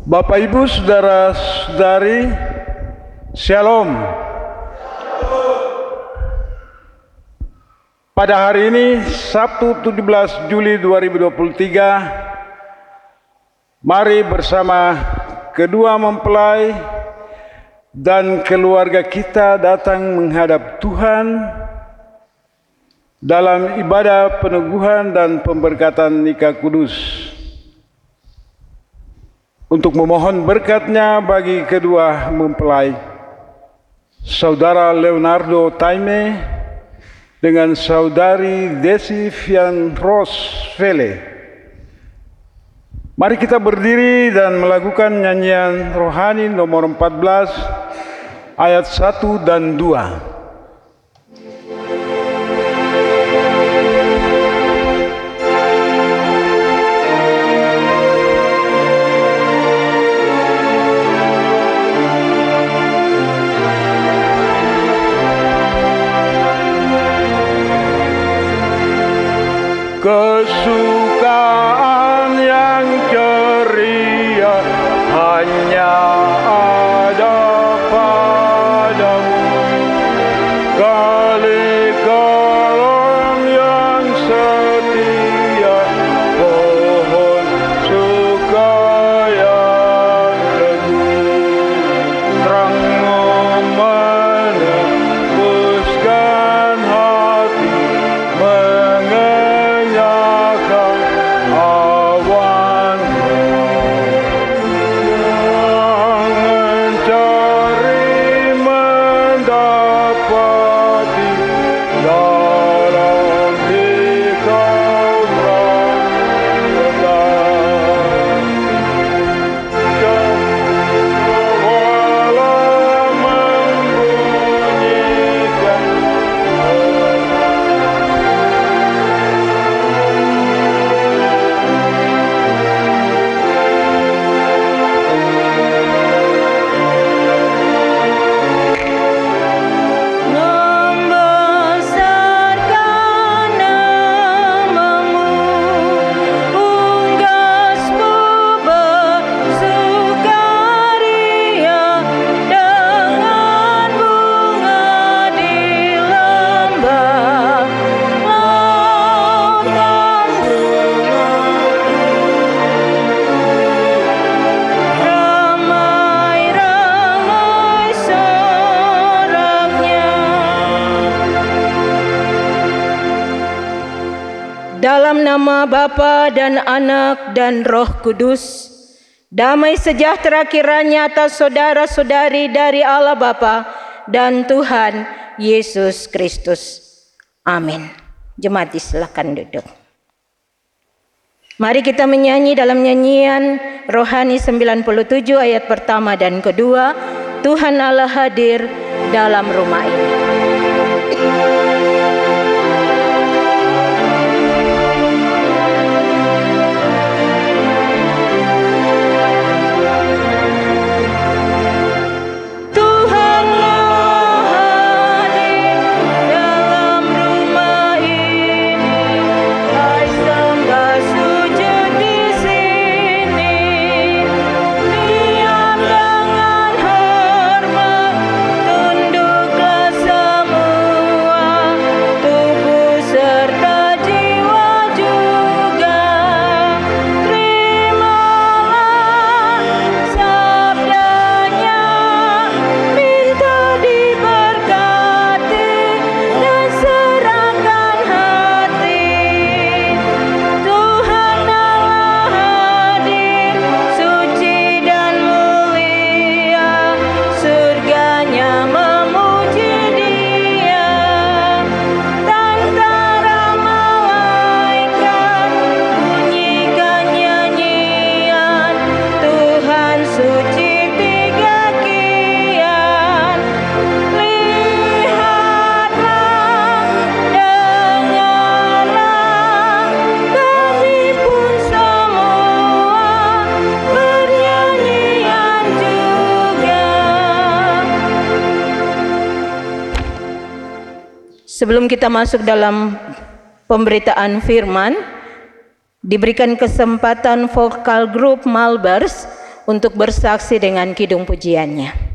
Bapak Ibu, saudara-saudari, Shalom. Pada hari ini, Sabtu 17 Juli 2023, mari bersama kedua mempelai dan keluarga kita datang menghadap Tuhan dalam ibadah peneguhan dan pemberkatan nikah kudus, untuk memohon berkat-Nya bagi kedua mempelai, Saudara Leonardo Taime dengan Saudari Desi Fian Rosvele. Mari kita berdiri dan melakukan nyanyian rohani nomor 14 ayat 1 dan 2. Kesukaan yang ceria hanya ada padamu, kali kalam yang setia, pohon suka yang teguh, terangmu menembuskan hati, dalam nama Bapa dan Anak dan Roh Kudus, damai sejahtera kiranya atas saudara-saudari dari Allah Bapa dan Tuhan Yesus Kristus. Amin. Jemaat silakan duduk. Mari kita menyanyi dalam nyanyian rohani 97 ayat pertama dan kedua. Tuhan Allah hadir dalam rumah ini. Sebelum kita masuk dalam pemberitaan firman, diberikan kesempatan vokal grup Malbers untuk bersaksi dengan kidung pujiannya.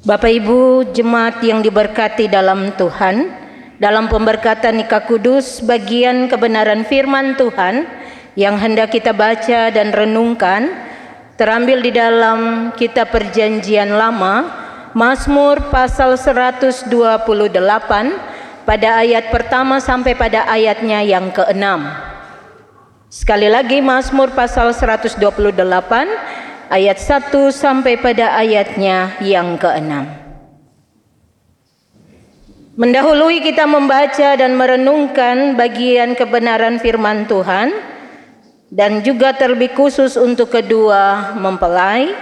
Bapak Ibu jemaat yang diberkati dalam Tuhan, dalam pemberkatan Nikah Kudus bagian kebenaran firman Tuhan yang hendak kita baca dan renungkan terambil di dalam kitab Perjanjian Lama, Mazmur pasal 128 pada ayat pertama sampai pada ayatnya yang ke-6. Sekali lagi Mazmur pasal 128 ayat 1 sampai pada ayatnya yang ke-6. Mendahului kita membaca dan merenungkan bagian kebenaran firman Tuhan dan juga terlebih khusus untuk kedua mempelai,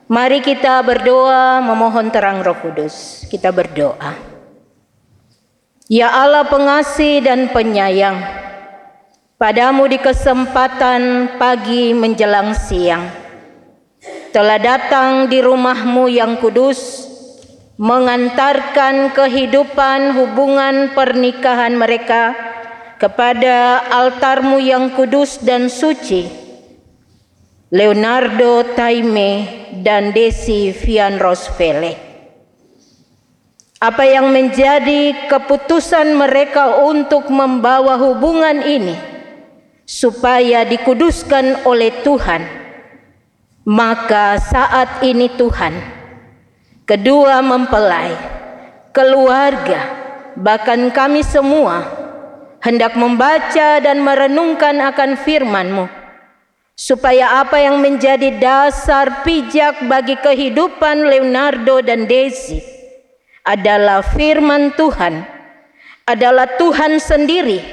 mari kita berdoa memohon terang Roh Kudus. Kita berdoa. Ya Allah pengasih dan penyayang, padamu di kesempatan pagi menjelang siang telah datang di rumahmu yang kudus, mengantarkan kehidupan hubungan pernikahan mereka kepada altarmu yang kudus dan suci. Leonardo Taime dan Desi Vian Rosvele. Apa yang menjadi keputusan mereka untuk membawa hubungan ini supaya dikuduskan oleh Tuhan, maka saat ini Tuhan, kedua mempelai, keluarga, bahkan kami semua hendak membaca dan merenungkan akan firman-Mu, supaya apa yang menjadi dasar pijak bagi kehidupan Leonardo dan Desi adalah firman Tuhan, adalah Tuhan sendiri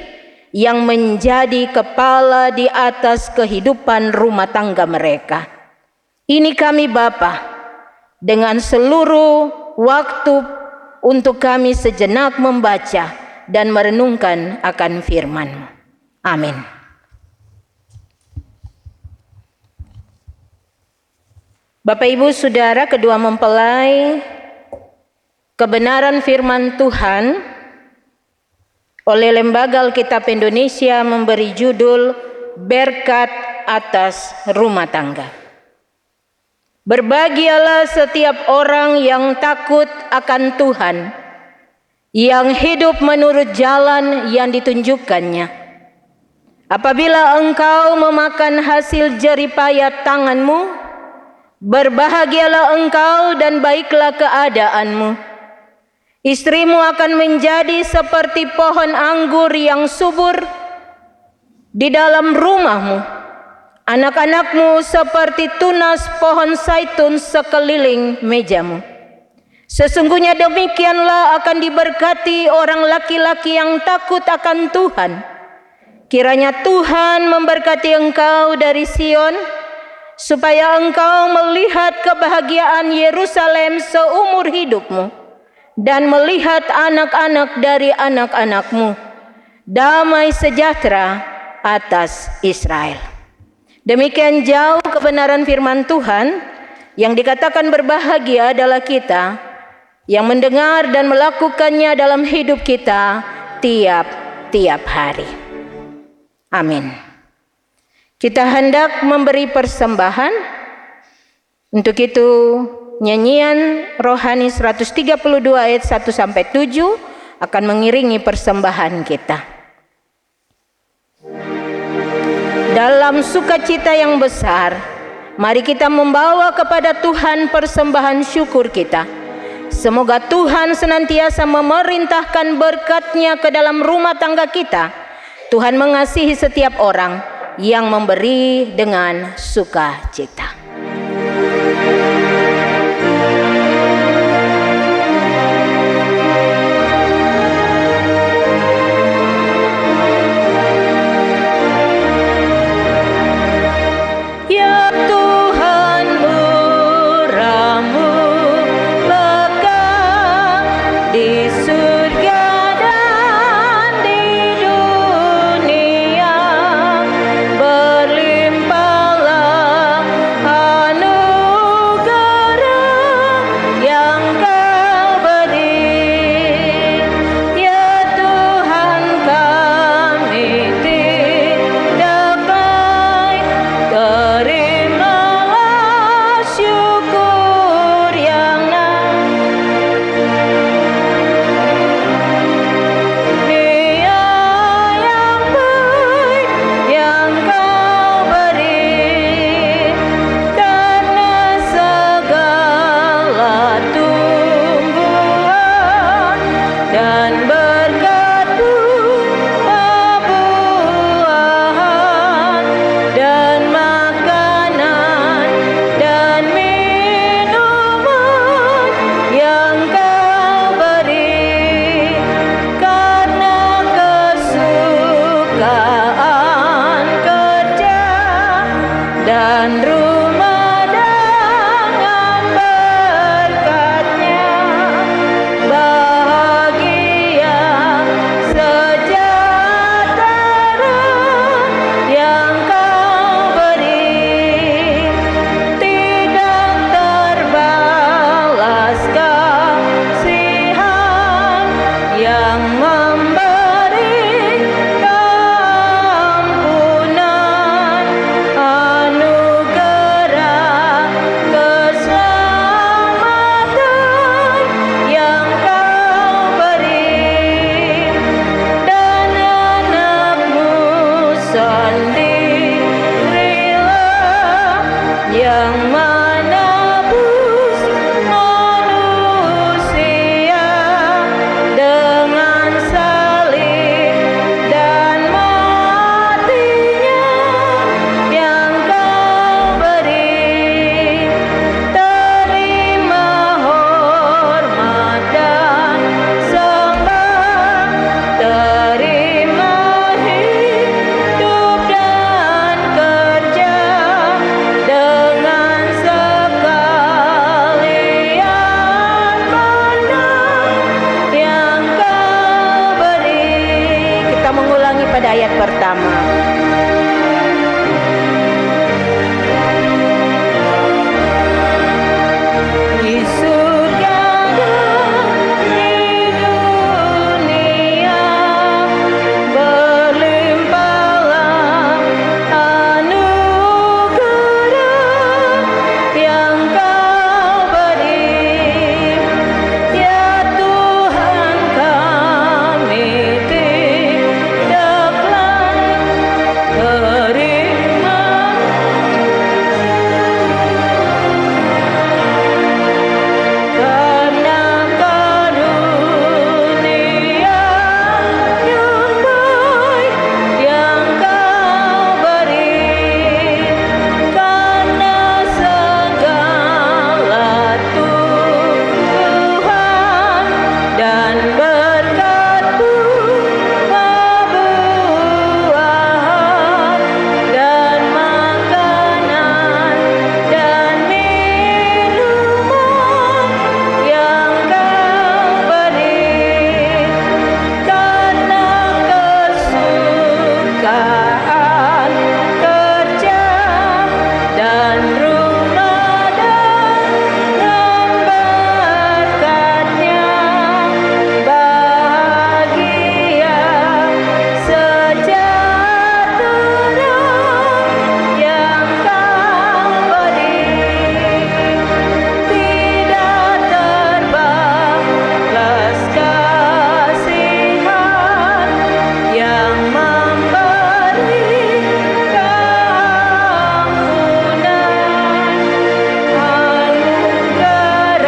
yang menjadi kepala di atas kehidupan rumah tangga mereka. Ini kami Bapa, dengan seluruh waktu untuk kami sejenak membaca dan merenungkan akan firman-Mu. Amin. Bapak Ibu Saudara, kedua mempelai, kebenaran firman Tuhan oleh Lembaga Alkitab Indonesia memberi judul Berkat atas Rumah Tangga. Berbahagialah setiap orang yang takut akan Tuhan, yang hidup menurut jalan yang ditunjukkannya. Apabila engkau memakan hasil jeripayah tanganmu, berbahagialah engkau dan baiklah keadaanmu. Istrimu akan menjadi seperti pohon anggur yang subur di dalam rumahmu. Anak-anakmu seperti tunas pohon zaitun sekeliling mejamu. Sesungguhnya demikianlah akan diberkati orang laki-laki yang takut akan Tuhan. Kiranya Tuhan memberkati engkau dari Sion, supaya engkau melihat kebahagiaan Yerusalem seumur hidupmu, dan melihat anak-anak dari anak-anakmu. Damai sejahtera atas Israel. Demikian jauh kebenaran firman Tuhan, yang dikatakan berbahagia adalah kita yang mendengar dan melakukannya dalam hidup kita tiap-tiap hari. Amin. Kita hendak memberi persembahan. Untuk itu nyanyian rohani 132 ayat 1 sampai 7 akan mengiringi persembahan kita. Dalam sukacita yang besar, mari kita membawa kepada Tuhan persembahan syukur kita. Semoga Tuhan senantiasa memerintahkan berkat-Nya ke dalam rumah tangga kita. Tuhan mengasihi setiap orang yang memberi dengan sukacita. Berlimpahlah pertama. Di surga dan di dunia berlimpahlah anugerah yang Kau beri, ya Tuhan kami tidaklah terima. Karena karunia yang baik yang Kau beri, karena segala Tuhan dan berkat-Mu buah-buahan dan makanan dan minuman yang Kau beri, karena kesukaan kerja dan rumah dengan berkat-Nya bahagia sejahtera yang Kau beri, tidak terbalas kasihan yang memberi keampunan, anugerah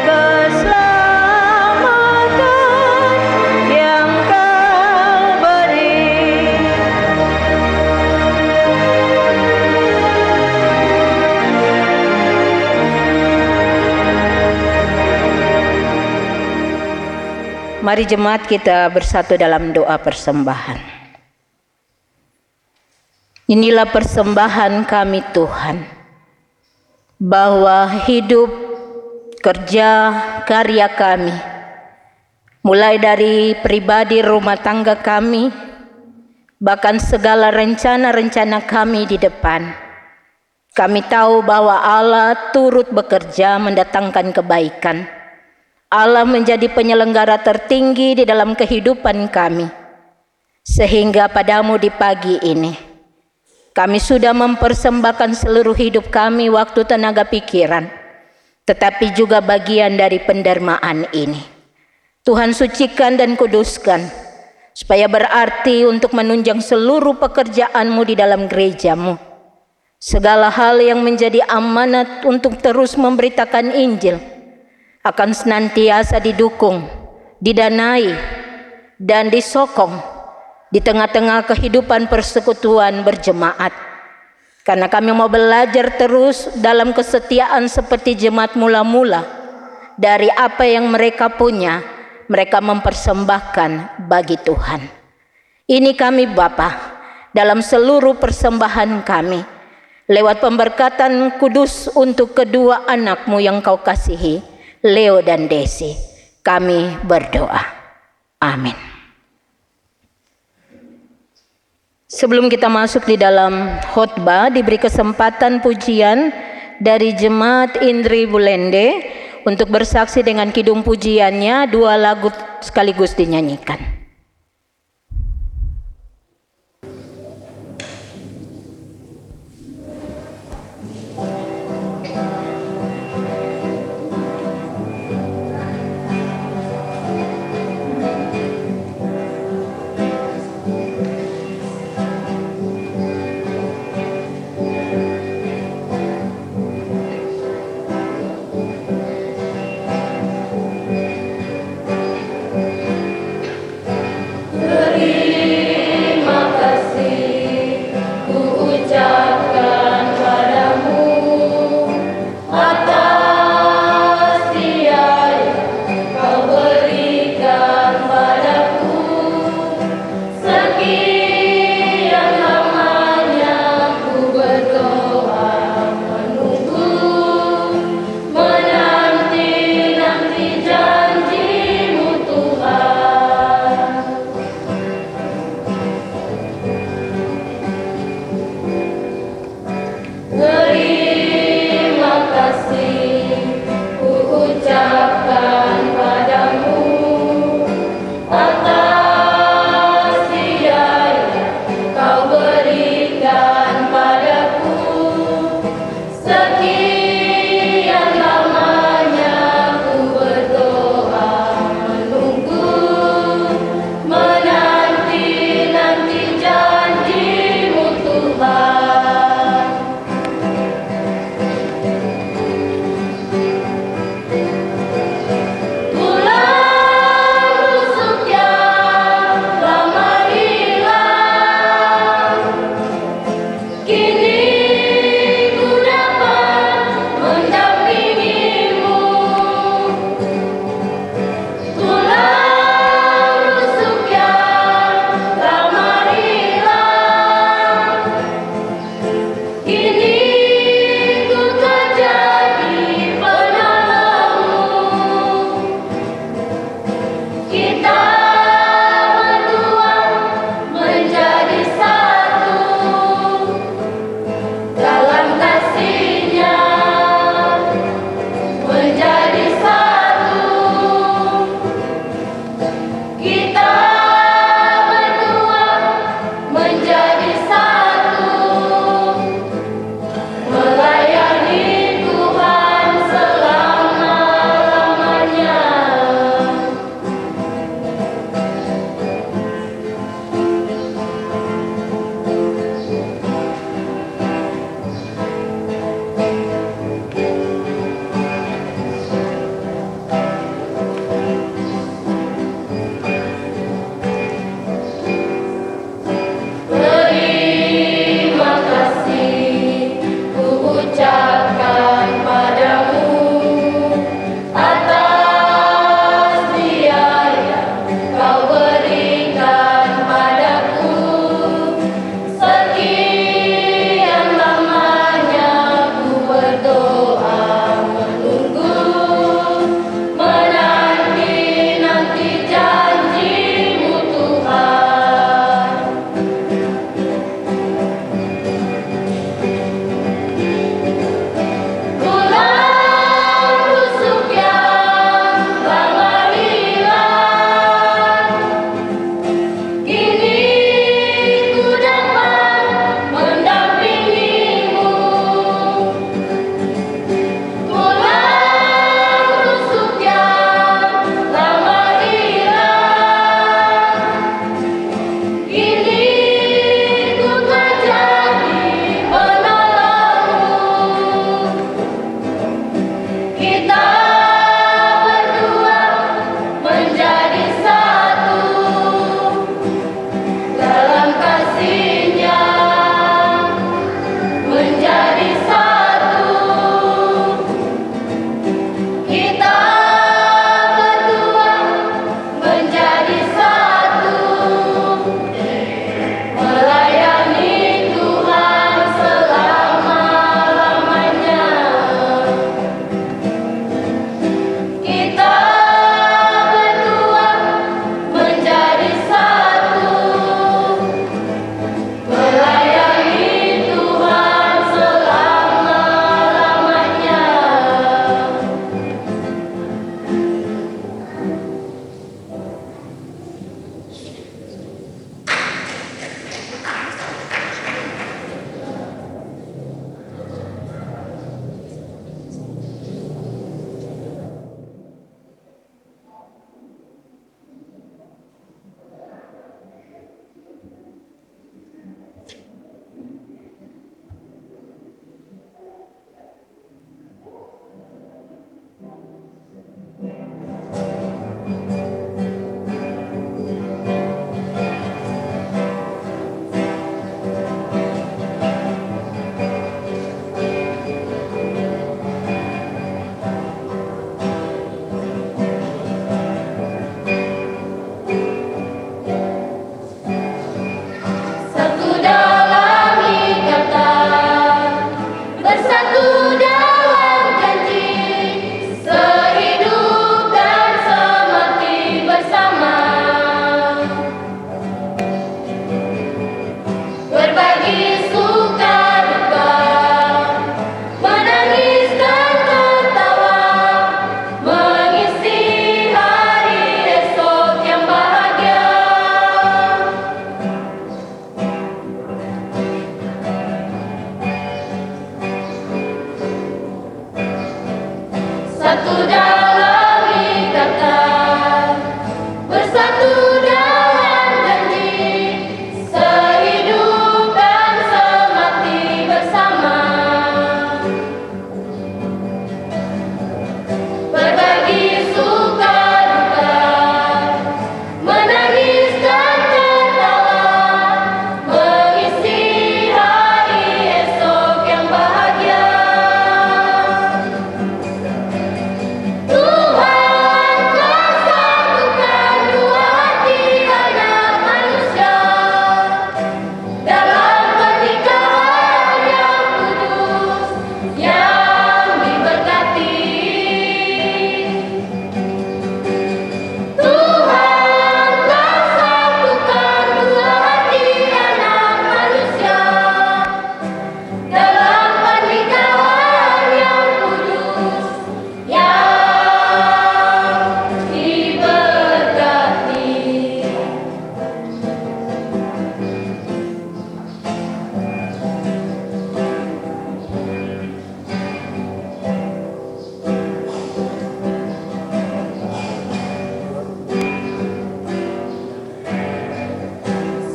keselamatan yang Kau beri. Mari jemaat kita bersatu dalam doa persembahan. Inilah persembahan kami Tuhan, bahwa hidup, kerja, karya kami, mulai dari pribadi rumah tangga kami, bahkan segala rencana-rencana kami di depan, kami tahu bahwa Allah turut bekerja mendatangkan kebaikan. Allah menjadi penyelenggara tertinggi di dalam kehidupan kami. Sehingga padamu di pagi ini, kami sudah mempersembahkan seluruh hidup kami, waktu, tenaga, pikiran, tetapi juga bagian dari pendermaan ini. Tuhan sucikan dan kuduskan, supaya berarti untuk menunjang seluruh pekerjaan-Mu di dalam gereja-Mu. Segala hal yang menjadi amanat untuk terus memberitakan Injil akan senantiasa didukung, didanai, dan disokong di tengah-tengah kehidupan persekutuan berjemaat. Karena kami mau belajar terus dalam kesetiaan seperti jemaat mula-mula. Dari apa yang mereka punya, mereka mempersembahkan bagi Tuhan. Ini kami Bapa, dalam seluruh persembahan kami, lewat pemberkatan kudus untuk kedua anak-Mu yang Kau kasihi, Leo dan Desi, kami berdoa. Amin. Sebelum kita masuk di dalam khotbah, diberi kesempatan pujian dari Jemaat Indri Bulende untuk bersaksi dengan kidung pujiannya. 2 lagu sekaligus dinyanyikan.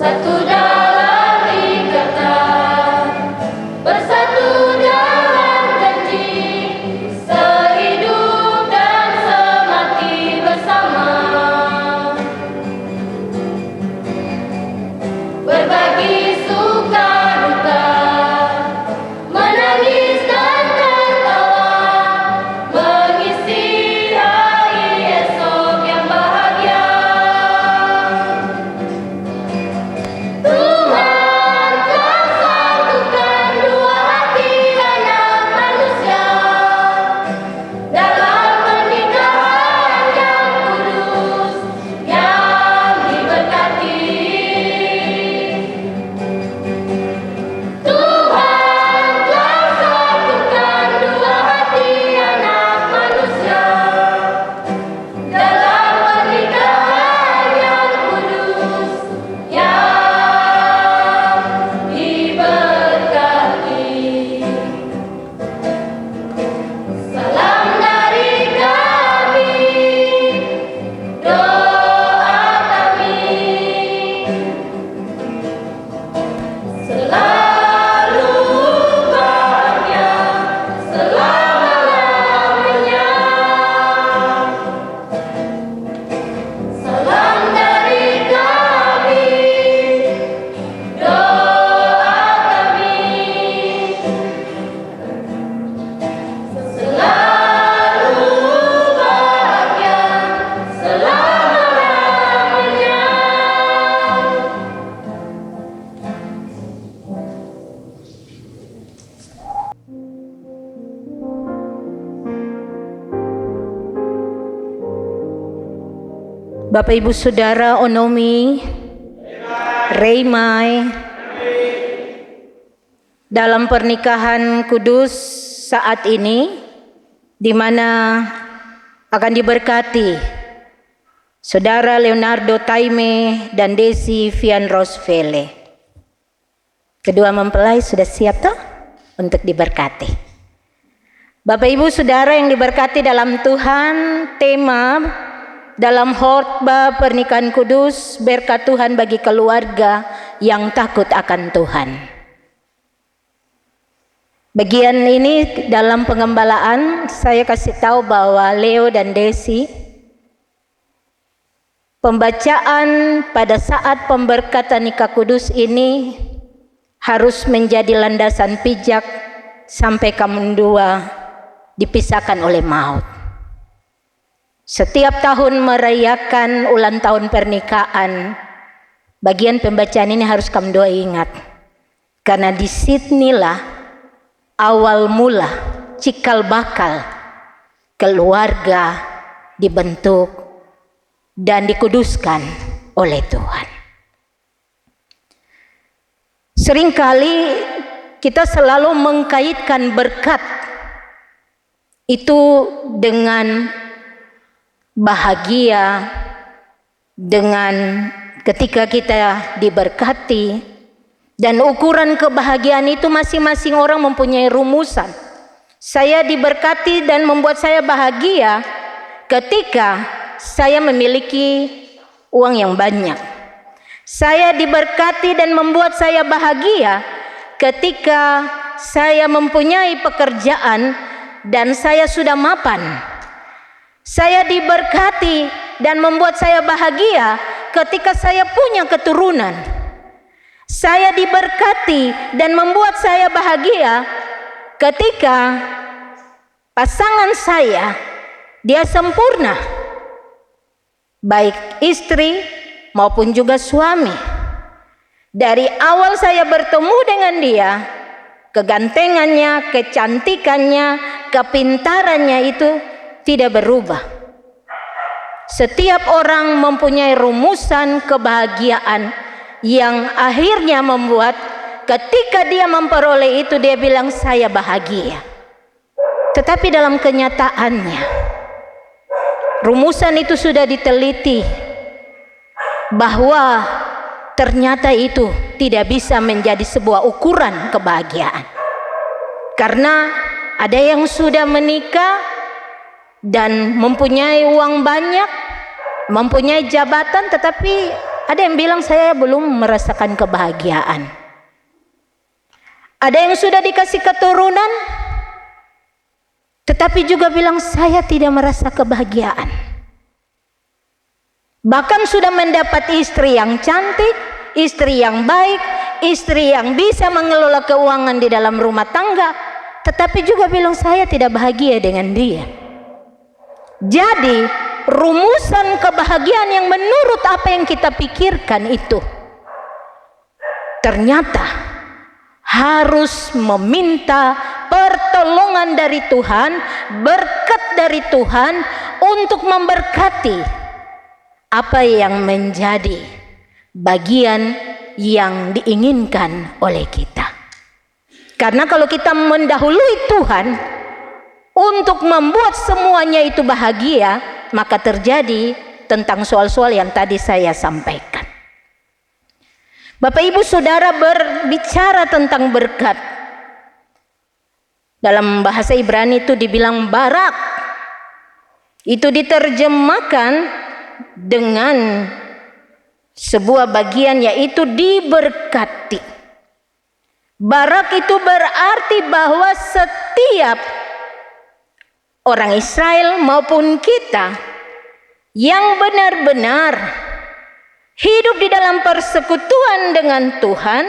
satu dalam ikatan, bersatu dalam janji, sehidup dan semati bersama, berbagi suka duka, menangis dan tertawa, mengisi hari esok yang bahagia. Tuhan telah satukan dua hati anak manusia dalam pernikahan yang kudus, yang diberkati. Tuhan telah satukan dua hati anak manusia dalam pernikahan yang kudus, yang diberkati. Salam dari kami, doa kami selalu bahagia selama-lamanya. Salam dari kami, doa kami selalu bahagia selama-lamanya. Bapak Ibu Saudara Onomi, Reimai, dalam pernikahan kudus saat ini, di mana akan diberkati Saudara Leonardo Taime dan Desi Vian Rosvele. Kedua mempelai sudah siap toh untuk diberkati. Bapak Ibu Saudara yang diberkati dalam Tuhan, tema dalam khotbah pernikahan kudus, berkat Tuhan bagi keluarga yang takut akan Tuhan. Bagian ini dalam pengembalaan saya kasih tahu bahwa Leo dan Desi, pembacaan pada saat pemberkatan nikah kudus ini harus menjadi landasan pijak sampai kamu dua dipisahkan oleh maut. Setiap tahun merayakan ulang tahun pernikahan, bagian pembacaan ini harus kamu dua ingat. Karena di sinilah awal mula, cikal bakal keluarga dibentuk dan dikuduskan oleh Tuhan. Seringkali kita selalu mengkaitkan berkat itu dengan bahagia, dengan ketika kita diberkati, dan ukuran kebahagiaan itu masing-masing orang mempunyai rumusan. Saya diberkati dan membuat saya bahagia ketika saya memiliki uang yang banyak. Saya diberkati dan membuat saya bahagia ketika saya mempunyai pekerjaan dan saya sudah mapan. Saya diberkati dan membuat saya bahagia ketika saya punya keturunan. Saya diberkati dan membuat saya bahagia ketika pasangan saya dia sempurna, baik istri maupun juga suami. Dari awal saya bertemu dengan dia, kegantengannya, kecantikannya, kepintarannya itu tidak berubah. Setiap orang mempunyai rumusan kebahagiaan yang akhirnya membuat ketika dia memperoleh itu dia bilang saya bahagia. Tetapi dalam kenyataannya rumusan itu sudah diteliti bahwa ternyata itu tidak bisa menjadi sebuah ukuran kebahagiaan. Karena ada yang sudah menikah dan mempunyai uang banyak, mempunyai jabatan, tetapi Ada yang bilang saya belum merasakan kebahagiaan. Ada yang sudah dikasih keturunan, tetapi juga bilang saya tidak merasa kebahagiaan. Bahkan sudah mendapat istri yang cantik, istri yang baik, istri yang bisa mengelola keuangan di dalam rumah tangga, tetapi juga bilang saya tidak bahagia dengan dia. Jadi rumusan kebahagiaan yang menurut apa yang kita pikirkan itu ternyata harus meminta pertolongan dari Tuhan, berkat dari Tuhan untuk memberkati apa yang menjadi bagian yang diinginkan oleh kita. Karena kalau kita mendahului Tuhan untuk membuat semuanya itu bahagia, maka terjadi tentang soal-soal yang tadi saya sampaikan. Bapak Ibu Saudara, berbicara tentang berkat, dalam bahasa Ibrani itu dibilang barak. Itu diterjemahkan dengan sebuah bagian, yaitu diberkati. Barak itu berarti bahwa setiap orang Israel maupun kita yang benar-benar hidup di dalam persekutuan dengan Tuhan,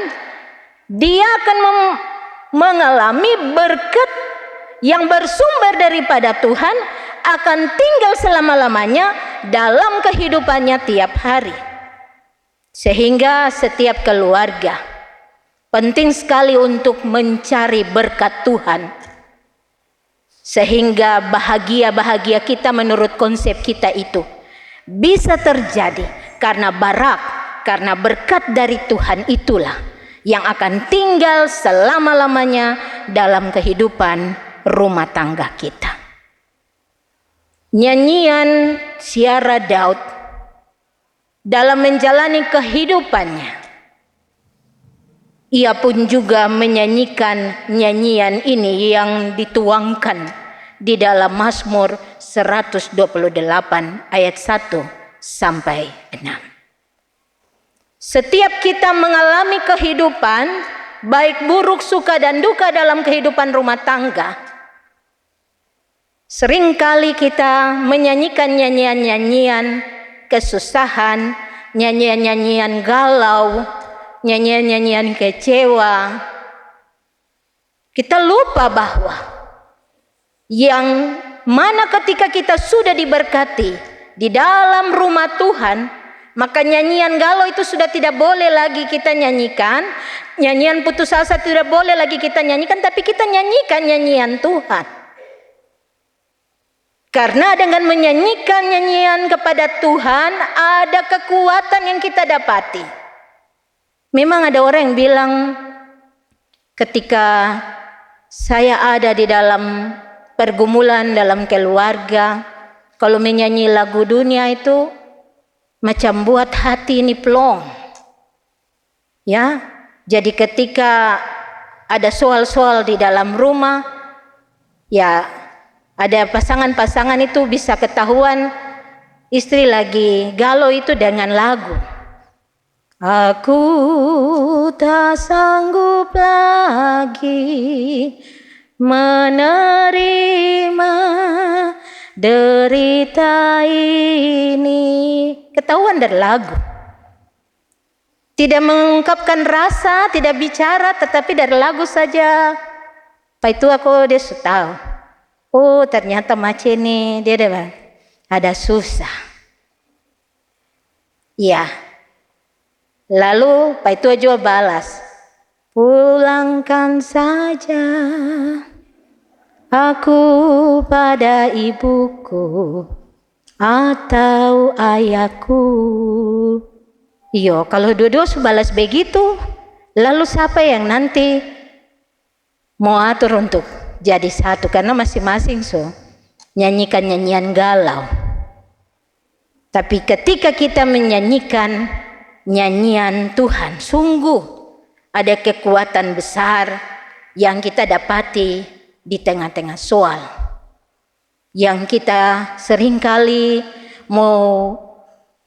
dia akan mengalami berkat yang bersumber daripada Tuhan, akan tinggal selama-lamanya dalam kehidupannya tiap hari. Sehingga setiap keluarga penting sekali untuk mencari berkat Tuhan, sehingga bahagia-bahagia kita menurut konsep kita itu bisa terjadi karena barak, karena berkat dari Tuhan itulah yang akan tinggal selama-lamanya dalam kehidupan rumah tangga kita. Nyanyian Ziarah Daud dalam menjalani kehidupannya, ia pun juga menyanyikan nyanyian ini yang dituangkan di dalam Mazmur 128 ayat 1 sampai 6. Setiap kita mengalami kehidupan, baik buruk, suka dan duka dalam kehidupan rumah tangga, seringkali kita menyanyikan nyanyian-nyanyian kesusahan, nyanyian-nyanyian galau, nyanyian-nyanyian kecewa. Kita lupa bahwa yang mana ketika kita sudah diberkati di dalam rumah Tuhan, maka nyanyian galau itu sudah tidak boleh lagi kita nyanyikan, nyanyian putus asa tidak boleh lagi kita nyanyikan, tapi kita nyanyikan nyanyian Tuhan. Karena dengan menyanyikan nyanyian kepada Tuhan, ada kekuatan yang kita dapati. Memang ada orang yang bilang, ketika saya ada di dalam pergumulan dalam keluarga, kalau menyanyi lagu dunia itu macam buat hati ini plong. Ya, jadi ketika ada soal-soal di dalam rumah, ya ada pasangan-pasangan itu bisa ketahuan istri lagi galau itu dengan lagu. Aku tak sanggup lagi menerima derita ini. Ketahuan dari lagu. Tidak mengungkapkan rasa, tidak bicara, tetapi dari lagu saja. Pak itu aku dia sudah tahu. Oh ternyata macam ini dia ada susah. Ya. Lalu Pak itu juga balas, pulangkan saja aku pada ibuku atau ayahku. Iyo, kalau dua-dua balas begitu, lalu siapa yang nanti mau atur untuk jadi satu? Karena masing-masing nyanyikan nyanyian galau. Tapi ketika kita menyanyikan nyanyian Tuhan, sungguh ada kekuatan besar yang kita dapati di tengah-tengah soal yang kita seringkali mau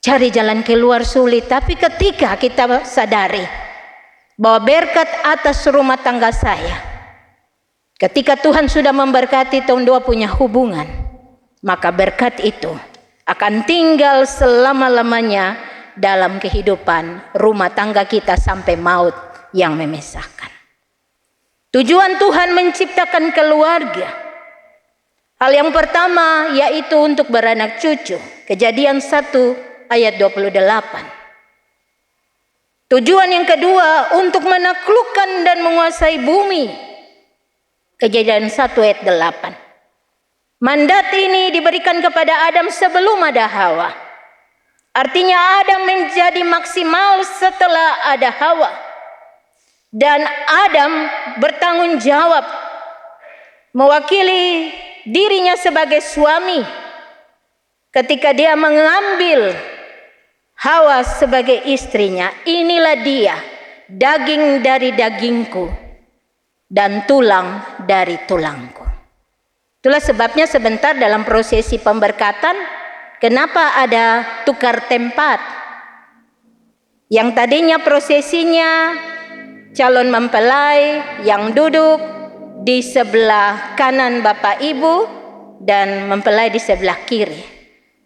cari jalan keluar sulit. Tapi ketika kita sadari bahwa berkat atas rumah tangga saya, ketika Tuhan sudah memberkati tahun 2 punya hubungan, maka berkat itu akan tinggal selama-lamanya dalam kehidupan rumah tangga kita sampai maut yang memisahkan. Tujuan Tuhan menciptakan keluarga, hal yang pertama yaitu untuk beranak cucu. Kejadian 1 ayat 28. Tujuan yang kedua untuk menaklukkan dan menguasai bumi. Kejadian 1 ayat 8. Mandat ini diberikan kepada Adam sebelum ada Hawa. Artinya Adam menjadi maksimal setelah ada Hawa. Dan Adam bertanggung jawab mewakili dirinya sebagai suami ketika dia mengambil Hawa sebagai istrinya. Inilah dia, daging dari dagingku dan tulang dari tulangku. Itulah sebabnya sebentar dalam prosesi pemberkatan, kenapa ada tukar tempat. Yang tadinya prosesinya calon mempelai yang duduk di sebelah kanan Bapak Ibu dan mempelai di sebelah kiri.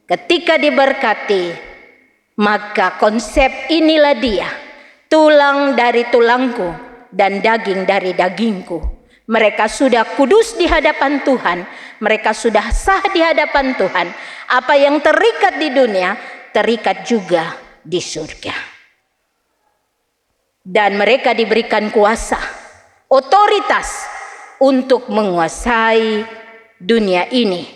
Ketika diberkati, maka konsep inilah dia, tulang dari tulangku dan daging dari dagingku. Mereka sudah kudus di hadapan Tuhan, mereka sudah sah di hadapan Tuhan. Apa yang terikat di dunia, terikat juga di surga. Dan mereka diberikan kuasa, otoritas untuk menguasai dunia ini.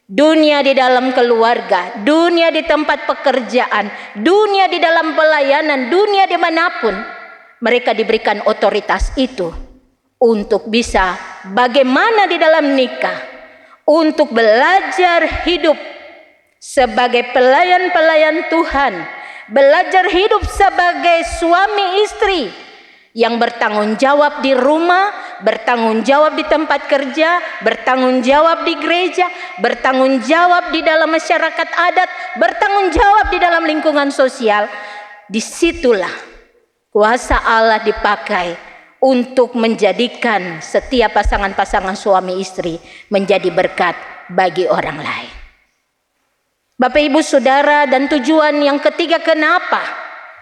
Dunia di dalam keluarga, dunia di tempat pekerjaan, dunia di dalam pelayanan, dunia dimanapun. Mereka diberikan otoritas itu untuk bisa bagaimana di dalam nikah, untuk belajar hidup sebagai pelayan-pelayan Tuhan, belajar hidup sebagai suami istri yang bertanggung jawab di rumah, bertanggung jawab di tempat kerja, bertanggung jawab di gereja, bertanggung jawab di dalam masyarakat adat, bertanggung jawab di dalam lingkungan sosial. Disitulah kuasa Allah dipakai untuk menjadikan setiap pasangan-pasangan suami istri menjadi berkat bagi orang lain. Bapak Ibu Saudara, dan tujuan yang ketiga kenapa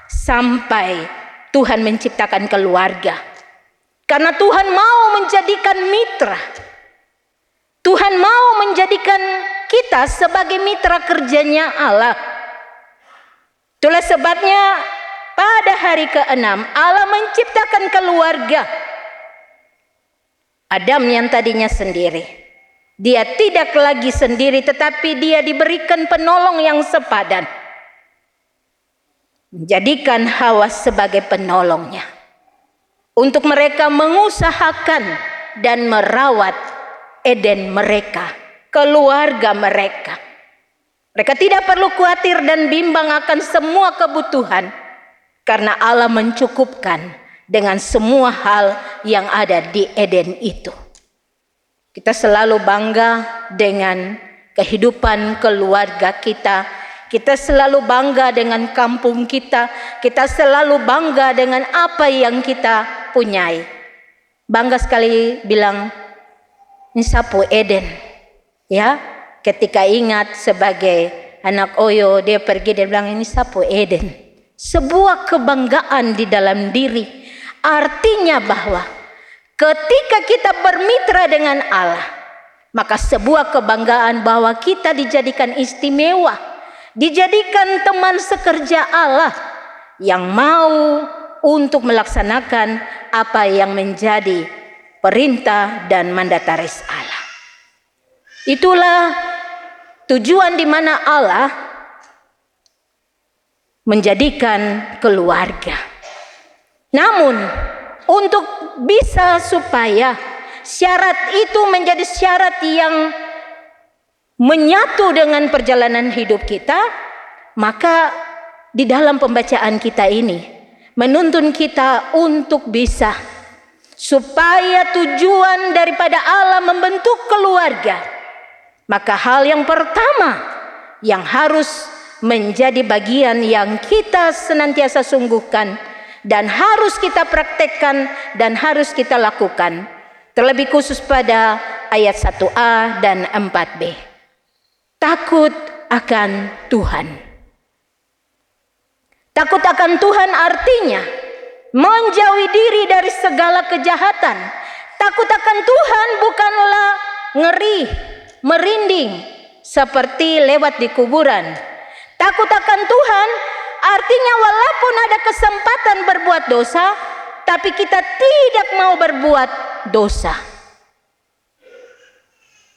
sampai Tuhan menciptakan keluarga. Karena Tuhan mau menjadikan mitra. Tuhan mau menjadikan kita sebagai mitra kerjanya Allah. Itulah sebabnya pada hari ke-6 Allah menciptakan keluarga. Adam yang tadinya sendiri, dia tidak lagi sendiri, tetapi dia diberikan penolong yang sepadan. Menjadikan Hawa sebagai penolongnya. Untuk mereka mengusahakan dan merawat Eden mereka, keluarga mereka. Mereka tidak perlu khawatir dan bimbang akan semua kebutuhan, karena Allah mencukupkan dengan semua hal yang ada di Eden itu. Kita selalu bangga dengan kehidupan keluarga kita. Kita selalu bangga dengan kampung kita. Kita selalu bangga dengan apa yang kita punyai. Bangga sekali bilang, ini sapu Eden. Ya, ketika ingat sebagai anak Oyo, dia pergi, dia bilang ini sapu Eden. Sebuah kebanggaan di dalam diri. Artinya bahwa ketika kita bermitra dengan Allah, maka sebuah kebanggaan bahwa kita dijadikan istimewa, dijadikan teman sekerja Allah yang mau untuk melaksanakan apa yang menjadi perintah dan mandataris Allah. Itulah tujuan di mana Allah menjadikan keluarga. Namun untuk bisa supaya syarat itu menjadi syarat yang menyatu dengan perjalanan hidup kita, maka di dalam pembacaan kita ini menuntun kita untuk bisa supaya tujuan daripada Allah membentuk keluarga, maka hal yang pertama yang harus menjadi bagian yang kita senantiasa sungguhkan dan harus kita praktekkan dan harus kita lakukan. Terlebih khusus pada ayat 1a dan 4b. Takut akan Tuhan. Takut akan Tuhan artinya menjauhi diri dari segala kejahatan. Takut akan Tuhan bukanlah ngeri, merinding seperti lewat di kuburan. Takut akan Tuhan artinya walaupun ada kesempatan berbuat dosa, tapi kita tidak mau berbuat dosa.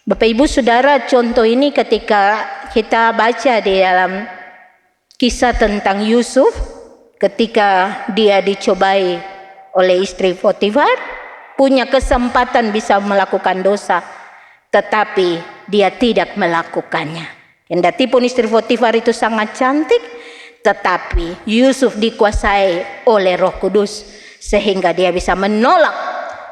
Bapak Ibu Saudara, contoh ini ketika kita baca di dalam kisah tentang Yusuf ketika dia dicobai oleh istri Potifar, punya kesempatan bisa melakukan dosa, tetapi dia tidak melakukannya. Kendati pun istri Potifar itu sangat cantik, tetapi Yusuf dikuasai oleh Roh Kudus sehingga dia bisa menolak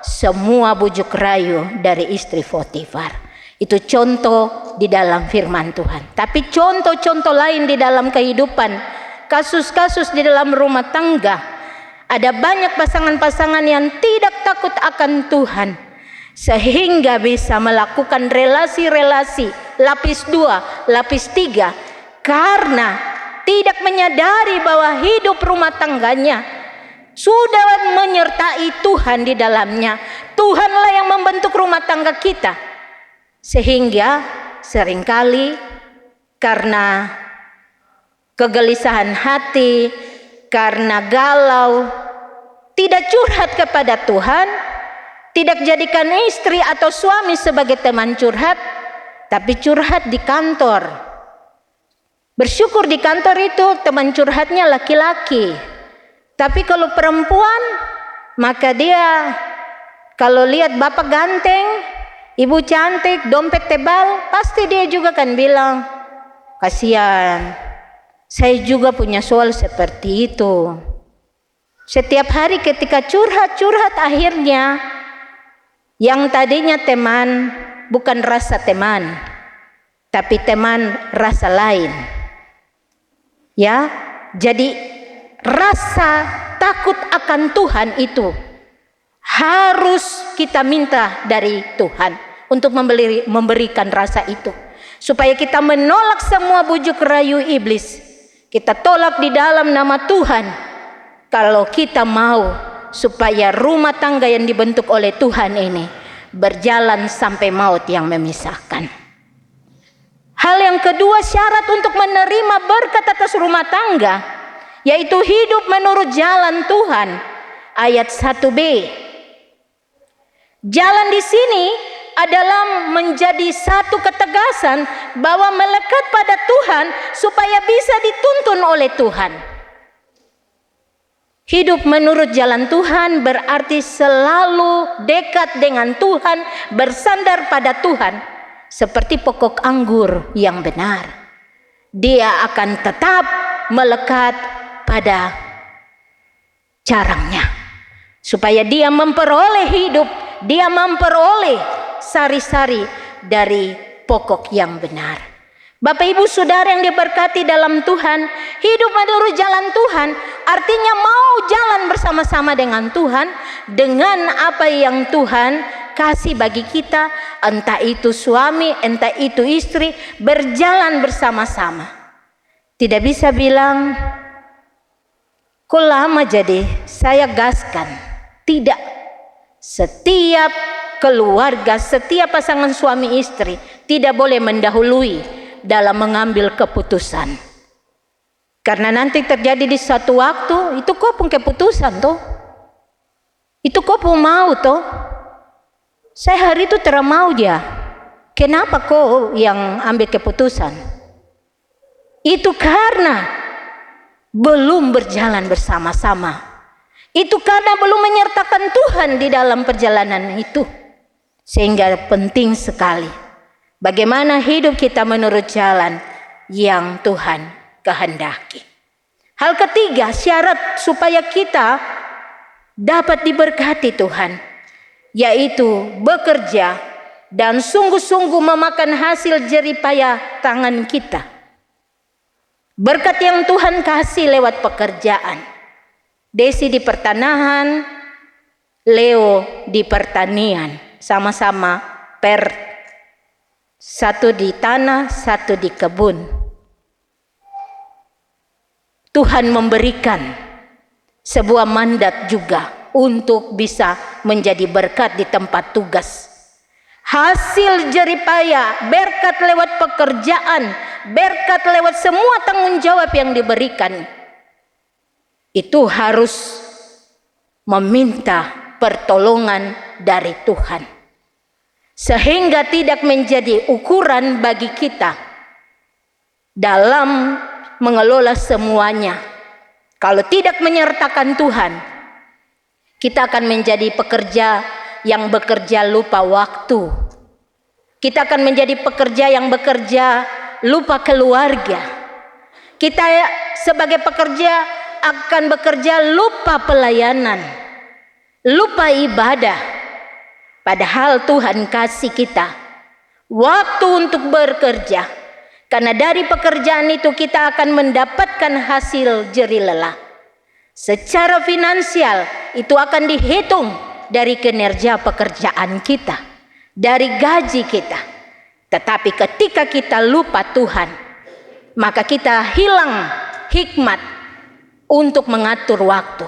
semua bujuk rayu dari istri Potifar. Itu contoh di dalam firman Tuhan. Tapi contoh-contoh lain di dalam kehidupan, kasus-kasus di dalam rumah tangga, ada banyak pasangan-pasangan yang tidak takut akan Tuhan sehingga bisa melakukan relasi-relasi lapis 2, lapis 3 karena tidak menyadari bahwa hidup rumah tangganya sudah menyertai Tuhan di dalamnya. Tuhanlah yang membentuk rumah tangga kita. Sehingga seringkali karena kegelisahan hati, karena galau, tidak curhat kepada Tuhan, tidak jadikan istri atau suami sebagai teman curhat, tapi curhat di kantor. Bersyukur di kantor itu teman curhatnya laki-laki. Tapi kalau perempuan, maka dia kalau lihat bapak ganteng, ibu cantik, dompet tebal, pasti dia juga kan bilang, kasihan, saya juga punya soal seperti itu. Setiap hari ketika curhat-curhat, akhirnya yang tadinya teman bukan rasa teman, tapi teman rasa lain. Ya, jadi rasa takut akan Tuhan itu harus kita minta dari Tuhan untuk memberikan rasa itu, supaya kita menolak semua bujuk rayu iblis. Kita tolak di dalam nama Tuhan kalau kita mau supaya rumah tangga yang dibentuk oleh Tuhan ini berjalan sampai maut yang memisahkan. Hal yang kedua, syarat untuk menerima berkat atas rumah tangga yaitu hidup menurut jalan Tuhan. Ayat 1b. Jalan di sini adalah menjadi satu ketegasan bahwa melekat pada Tuhan supaya bisa dituntun oleh Tuhan. Hidup menurut jalan Tuhan berarti selalu dekat dengan Tuhan, bersandar pada Tuhan, seperti pokok anggur yang benar. Dia akan tetap melekat pada carangnya, supaya dia memperoleh hidup, dia memperoleh sari-sari dari pokok yang benar. Bapak Ibu Saudara yang diberkati dalam Tuhan, hidup menurut jalan Tuhan artinya mau jalan bersama-sama dengan Tuhan, dengan apa yang Tuhan kasih bagi kita, entah itu suami, entah itu istri, berjalan bersama-sama. Tidak bisa bilang, kok lama jadi saya gaskan. Tidak. Setiap keluarga, setiap pasangan suami istri tidak boleh mendahului dalam mengambil keputusan. Karena nanti terjadi di suatu waktu, itu kok pun keputusan toh. Itu kok pun mau toh. Saya hari itu mau ya. Kenapa kok yang ambil keputusan? Itu karena belum berjalan bersama-sama. Itu karena belum menyertakan Tuhan di dalam perjalanan itu. Sehingga penting sekali bagaimana hidup kita menurut jalan yang Tuhan kehendaki. Hal ketiga, syarat supaya kita dapat diberkati Tuhan, yaitu bekerja dan sungguh-sungguh memakan hasil jerih payah tangan kita. Berkat yang Tuhan kasih lewat pekerjaan. Desi di pertanahan, Leo di pertanian. Sama-sama satu di tanah, satu di kebun. Tuhan memberikan sebuah mandat juga untuk bisa menjadi berkat di tempat tugas. Hasil jeripaya, berkat lewat pekerjaan, berkat lewat semua tanggung jawab yang diberikan, itu harus meminta pertolongan dari Tuhan, sehingga tidak menjadi ukuran bagi kita dalam mengelola semuanya. Kalau tidak menyertakan Tuhan, kita akan menjadi pekerja yang bekerja lupa waktu. Kita akan menjadi pekerja yang bekerja lupa keluarga. Kita sebagai pekerja akan bekerja lupa pelayanan, lupa ibadah. Padahal Tuhan kasih kita waktu untuk bekerja, karena dari pekerjaan itu kita akan mendapatkan hasil jerih lelah. Secara finansial itu akan dihitung dari kinerja pekerjaan kita, dari gaji kita. Tetapi ketika kita lupa Tuhan, maka kita hilang hikmat untuk mengatur waktu.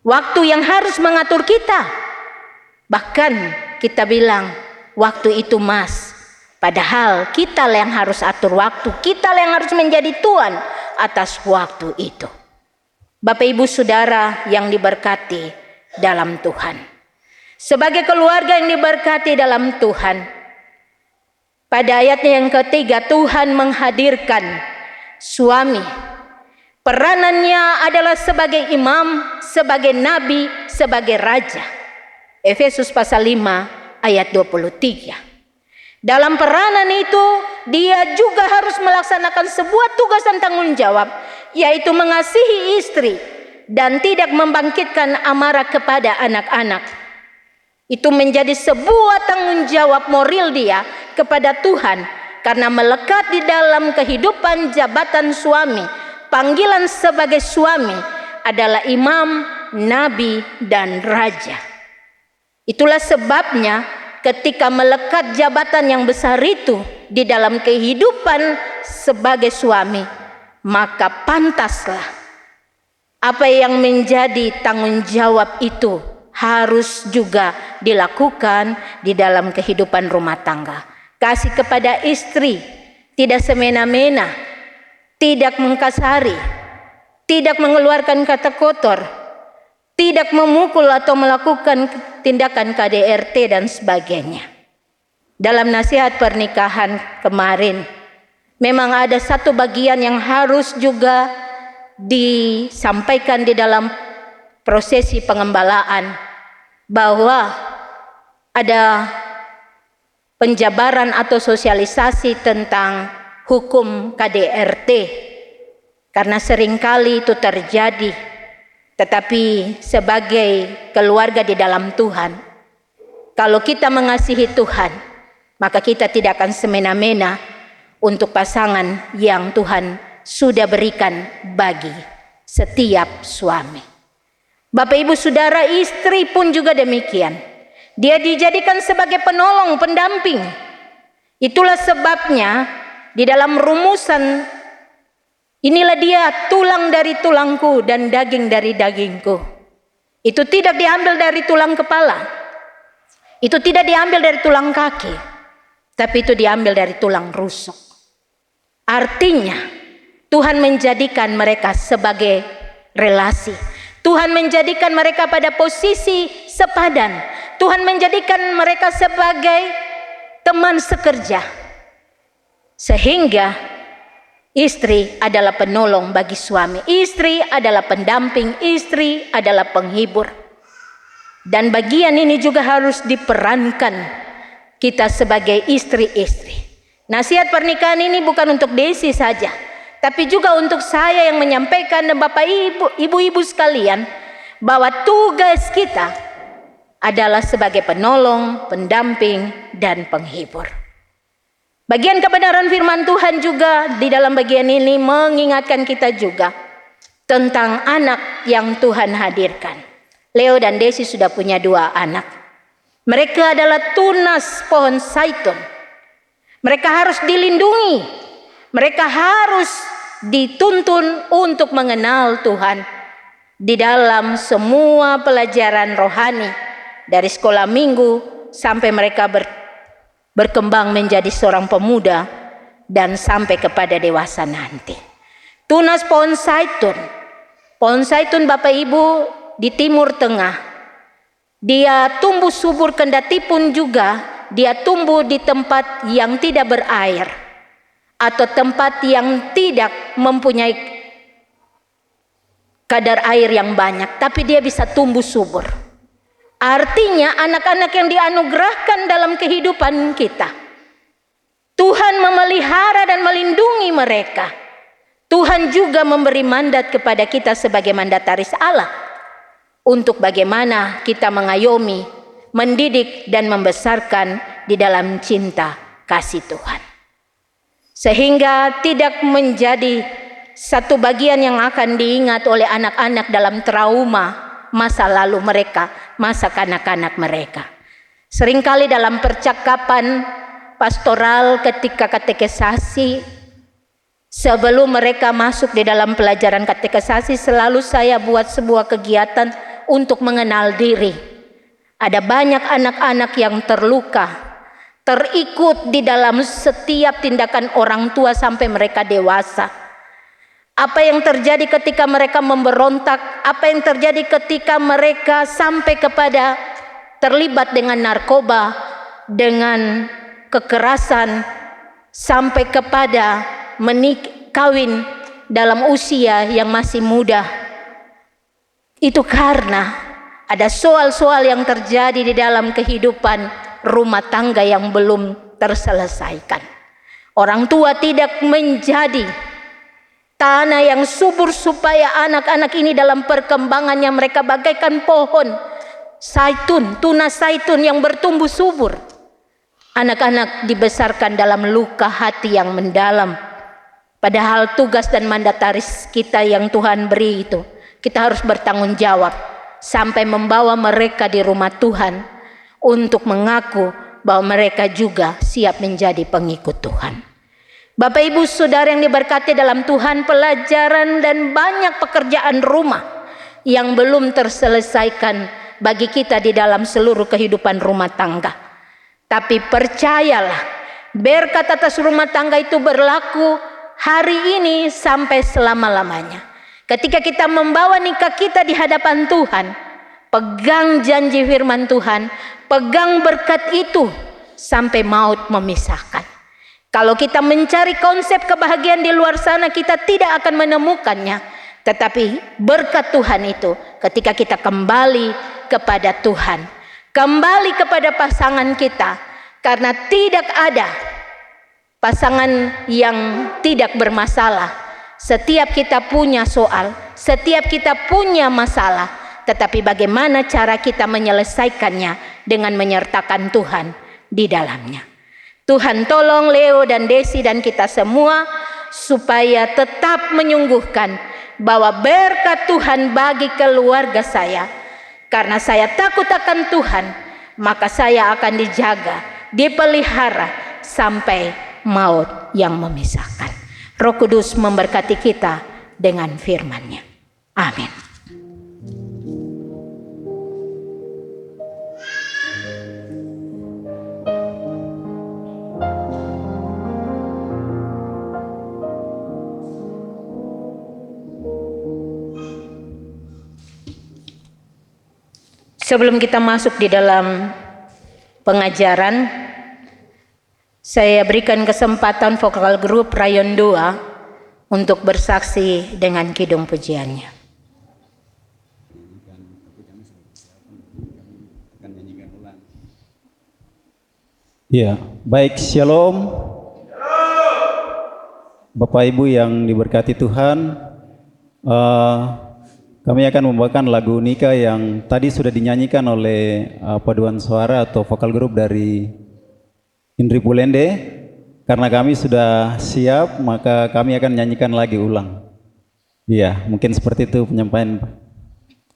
Waktu yang harus mengatur kita. Bahkan kita bilang waktu itu Mas. Padahal kita yang harus atur waktu. Kita yang harus menjadi tuan atas waktu itu. Bapak Ibu Saudara yang diberkati dalam Tuhan. Sebagai keluarga yang diberkati dalam Tuhan, pada ayatnya yang ketiga, Tuhan menghadirkan suami. Peranannya adalah sebagai imam, sebagai nabi, sebagai raja. Efesus pasal 5 ayat 23. Dalam peranan itu, dia juga harus melaksanakan sebuah tugas dan tanggung jawab, yaitu mengasihi istri dan tidak membangkitkan amarah kepada anak-anak. Itu menjadi sebuah tanggung jawab moral dia kepada Tuhan, karena melekat di dalam kehidupan jabatan suami. Panggilan sebagai suami adalah imam, nabi, dan raja. Itulah sebabnya ketika melekat jabatan yang besar itu di dalam kehidupan sebagai suami, maka pantaslah apa yang menjadi tanggung jawab itu harus juga dilakukan di dalam kehidupan rumah tangga. Kasih kepada istri, tidak semena-mena, tidak mengkasari, tidak mengeluarkan kata kotor, tidak memukul atau melakukan tindakan KDRT dan sebagainya. Dalam nasihat pernikahan kemarin, memang ada satu bagian yang harus juga disampaikan di dalam prosesi pengembalaan, bahwa ada penjabaran atau sosialisasi tentang hukum KDRT, karena seringkali itu terjadi. Tetapi sebagai keluarga di dalam Tuhan, kalau kita mengasihi Tuhan, maka kita tidak akan semena-mena untuk pasangan yang Tuhan sudah berikan bagi setiap suami. Bapak Ibu Saudara, istri pun juga demikian. Dia dijadikan sebagai penolong, pendamping. Itulah sebabnya di dalam rumusan, inilah dia tulang dari tulangku dan daging dari dagingku. Itu tidak diambil dari tulang kepala. Itu tidak diambil dari tulang kaki. Tapi itu diambil dari tulang rusuk. Artinya Tuhan menjadikan mereka sebagai relasi. Tuhan menjadikan mereka pada posisi sepadan. Tuhan menjadikan mereka sebagai teman sekerja. Sehingga istri adalah penolong bagi suami. Istri adalah pendamping. Istri adalah penghibur. Dan bagian ini juga harus diperankan kita sebagai istri-istri. Nasihat pernikahan ini bukan untuk Desi saja, tapi juga untuk saya yang menyampaikan, dan Bapak Ibu, ibu-ibu sekalian, bahwa tugas kita adalah sebagai penolong, pendamping, dan penghibur. Bagian kebenaran firman Tuhan juga di dalam bagian ini mengingatkan kita juga tentang anak yang Tuhan hadirkan. Leo dan Desi sudah punya 2 anak. Mereka adalah tunas pohon zaitun. Mereka harus dilindungi. Mereka harus dituntun untuk mengenal Tuhan di dalam semua pelajaran rohani, dari sekolah minggu sampai mereka berkembang menjadi seorang pemuda dan sampai kepada dewasa nanti. Tunas pohon zaitun. Pohon zaitun Bapak Ibu di Timur Tengah, dia tumbuh subur, kendati pun juga dia tumbuh di tempat yang tidak berair atau tempat yang tidak mempunyai kadar air yang banyak, tapi dia bisa tumbuh subur. Artinya anak-anak yang dianugerahkan dalam kehidupan kita, Tuhan memelihara dan melindungi mereka. Tuhan juga memberi mandat kepada kita sebagai mandataris Allah untuk bagaimana kita mengayomi, mendidik dan membesarkan di dalam cinta kasih Tuhan. Sehingga tidak menjadi satu bagian yang akan diingat oleh anak-anak dalam trauma masa lalu mereka, masa kanak-kanak mereka. Seringkali dalam percakapan pastoral ketika katekisasi, sebelum mereka masuk di dalam pelajaran katekisasi, selalu saya buat sebuah kegiatan untuk mengenal diri. Ada banyak anak-anak yang terluka, terikut di dalam setiap tindakan orang tua sampai mereka dewasa. Apa yang terjadi ketika mereka memberontak, apa yang terjadi ketika mereka sampai kepada terlibat dengan narkoba, dengan kekerasan, sampai kepada kawin dalam usia yang masih muda. Itu karena ada soal-soal yang terjadi di dalam kehidupan rumah tangga yang belum terselesaikan. Orang tua tidak menjadi tanah yang subur supaya anak-anak ini dalam perkembangannya mereka bagaikan pohon zaitun, tunas zaitun yang bertumbuh subur. Anak-anak dibesarkan dalam luka hati yang mendalam. Padahal tugas dan mandataris kita yang Tuhan beri itu, kita harus bertanggung jawab sampai membawa mereka di rumah Tuhan untuk mengaku bahwa mereka juga siap menjadi pengikut Tuhan. Bapak Ibu Saudara yang diberkati dalam Tuhan, pelajaran dan banyak pekerjaan rumah yang belum terselesaikan bagi kita di dalam seluruh kehidupan rumah tangga. Tapi percayalah, berkat atas rumah tangga itu berlaku hari ini sampai selama-lamanya. Ketika kita membawa nikah kita di hadapan Tuhan, pegang janji firman Tuhan, pegang berkat itu sampai maut memisahkan. Kalau kita mencari konsep kebahagiaan di luar sana, kita tidak akan menemukannya. Tetapi berkat Tuhan itu ketika kita kembali kepada Tuhan, kembali kepada pasangan kita, karena tidak ada pasangan yang tidak bermasalah. Setiap kita punya soal, setiap kita punya masalah, tetapi bagaimana cara kita menyelesaikannya dengan menyertakan Tuhan di dalamnya. Tuhan tolong Leo dan Desi dan kita semua supaya tetap menyungguhkan bahwa berkat Tuhan bagi keluarga saya. Karena saya takut akan Tuhan, maka saya akan dijaga, dipelihara sampai maut yang memisahkan. Roh Kudus memberkati kita dengan firman-Nya. Amin. Sebelum kita masuk di dalam pengajaran, saya berikan kesempatan vokal grup Rayon 2 untuk bersaksi dengan kidung pujiannya. Ya, baik, shalom. Bapak Ibu yang diberkati Tuhan, kami akan membawakan lagu Nika yang tadi sudah dinyanyikan oleh paduan suara atau vokal grup dari Indri Bulende. karena kami sudah siap, maka kami akan nyanyikan lagi ulang. Iya, mungkin seperti itu penyampaian.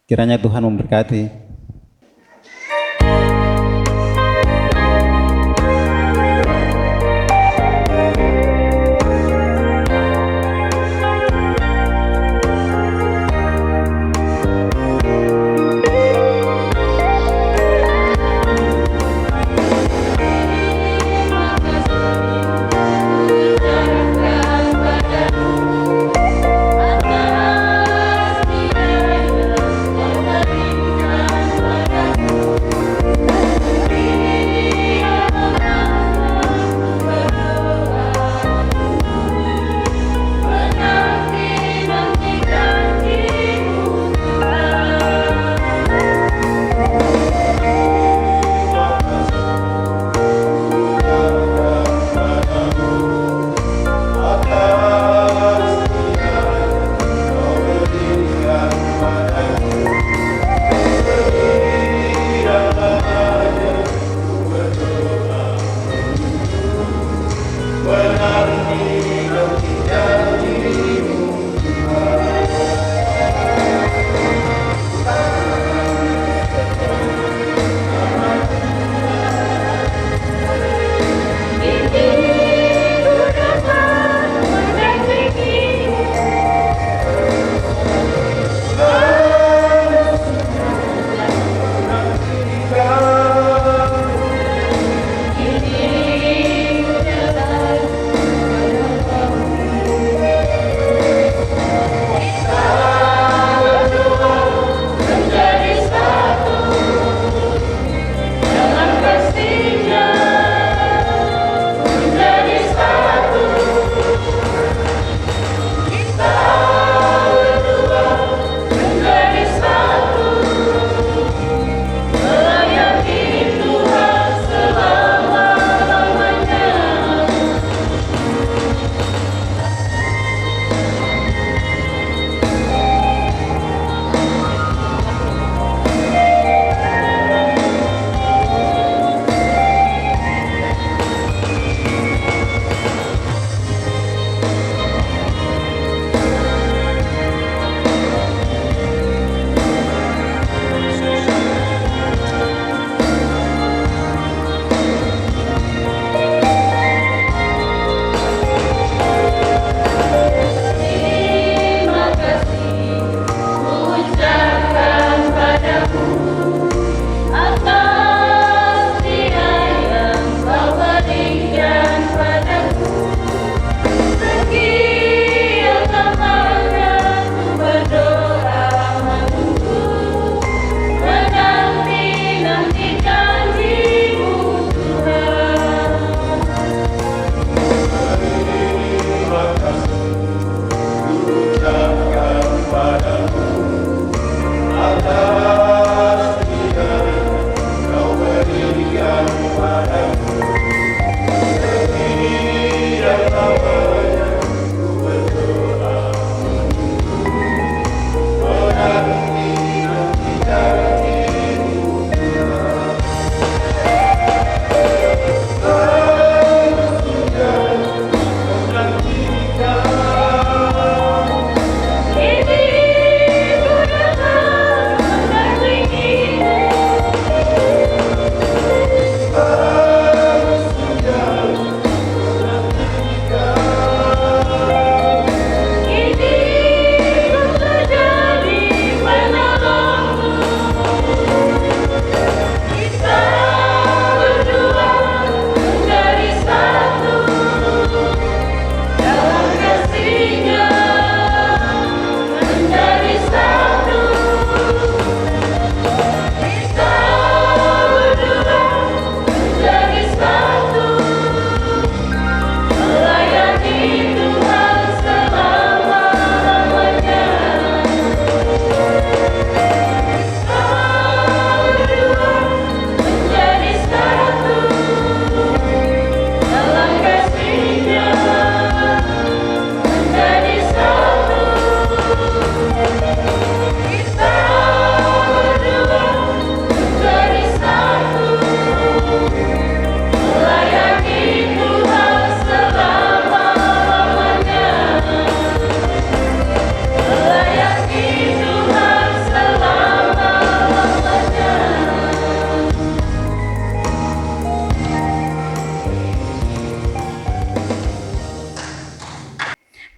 Kiranya Tuhan memberkati. Atas pilihan yang kau berikan.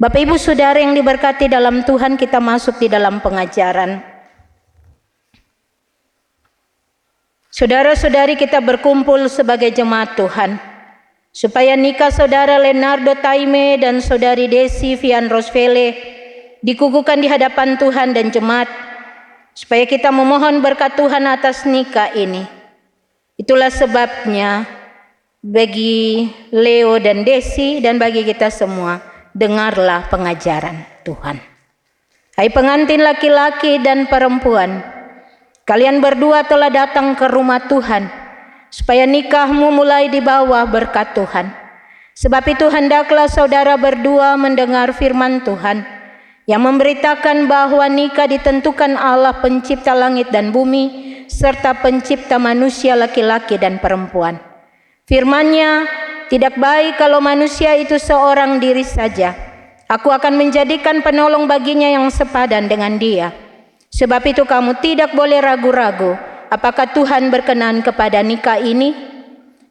Bapak Ibu Saudara yang diberkati dalam Tuhan, kita masuk di dalam pengajaran. Saudara-saudari, kita berkumpul sebagai jemaat Tuhan supaya nikah saudara Leonardo Taime dan saudari Desi Vian Rosvele dikukuhkan di hadapan Tuhan dan jemaat, supaya kita memohon berkat Tuhan atas nikah ini. Itulah sebabnya bagi Leo dan Desi dan bagi kita semua, dengarlah pengajaran Tuhan. Hai pengantin laki-laki dan perempuan, kalian berdua telah datang ke rumah Tuhan supaya nikahmu mulai di bawah berkat Tuhan. Sebab itu hendaklah saudara berdua mendengar firman Tuhan yang memberitakan bahwa nikah ditentukan Allah pencipta langit dan bumi serta pencipta manusia laki-laki dan perempuan. Firman-Nya, tidak baik kalau manusia itu seorang diri saja. Aku akan menjadikan penolong baginya yang sepadan dengan dia. Sebab itu kamu tidak boleh ragu-ragu apakah Tuhan berkenan kepada nikah ini.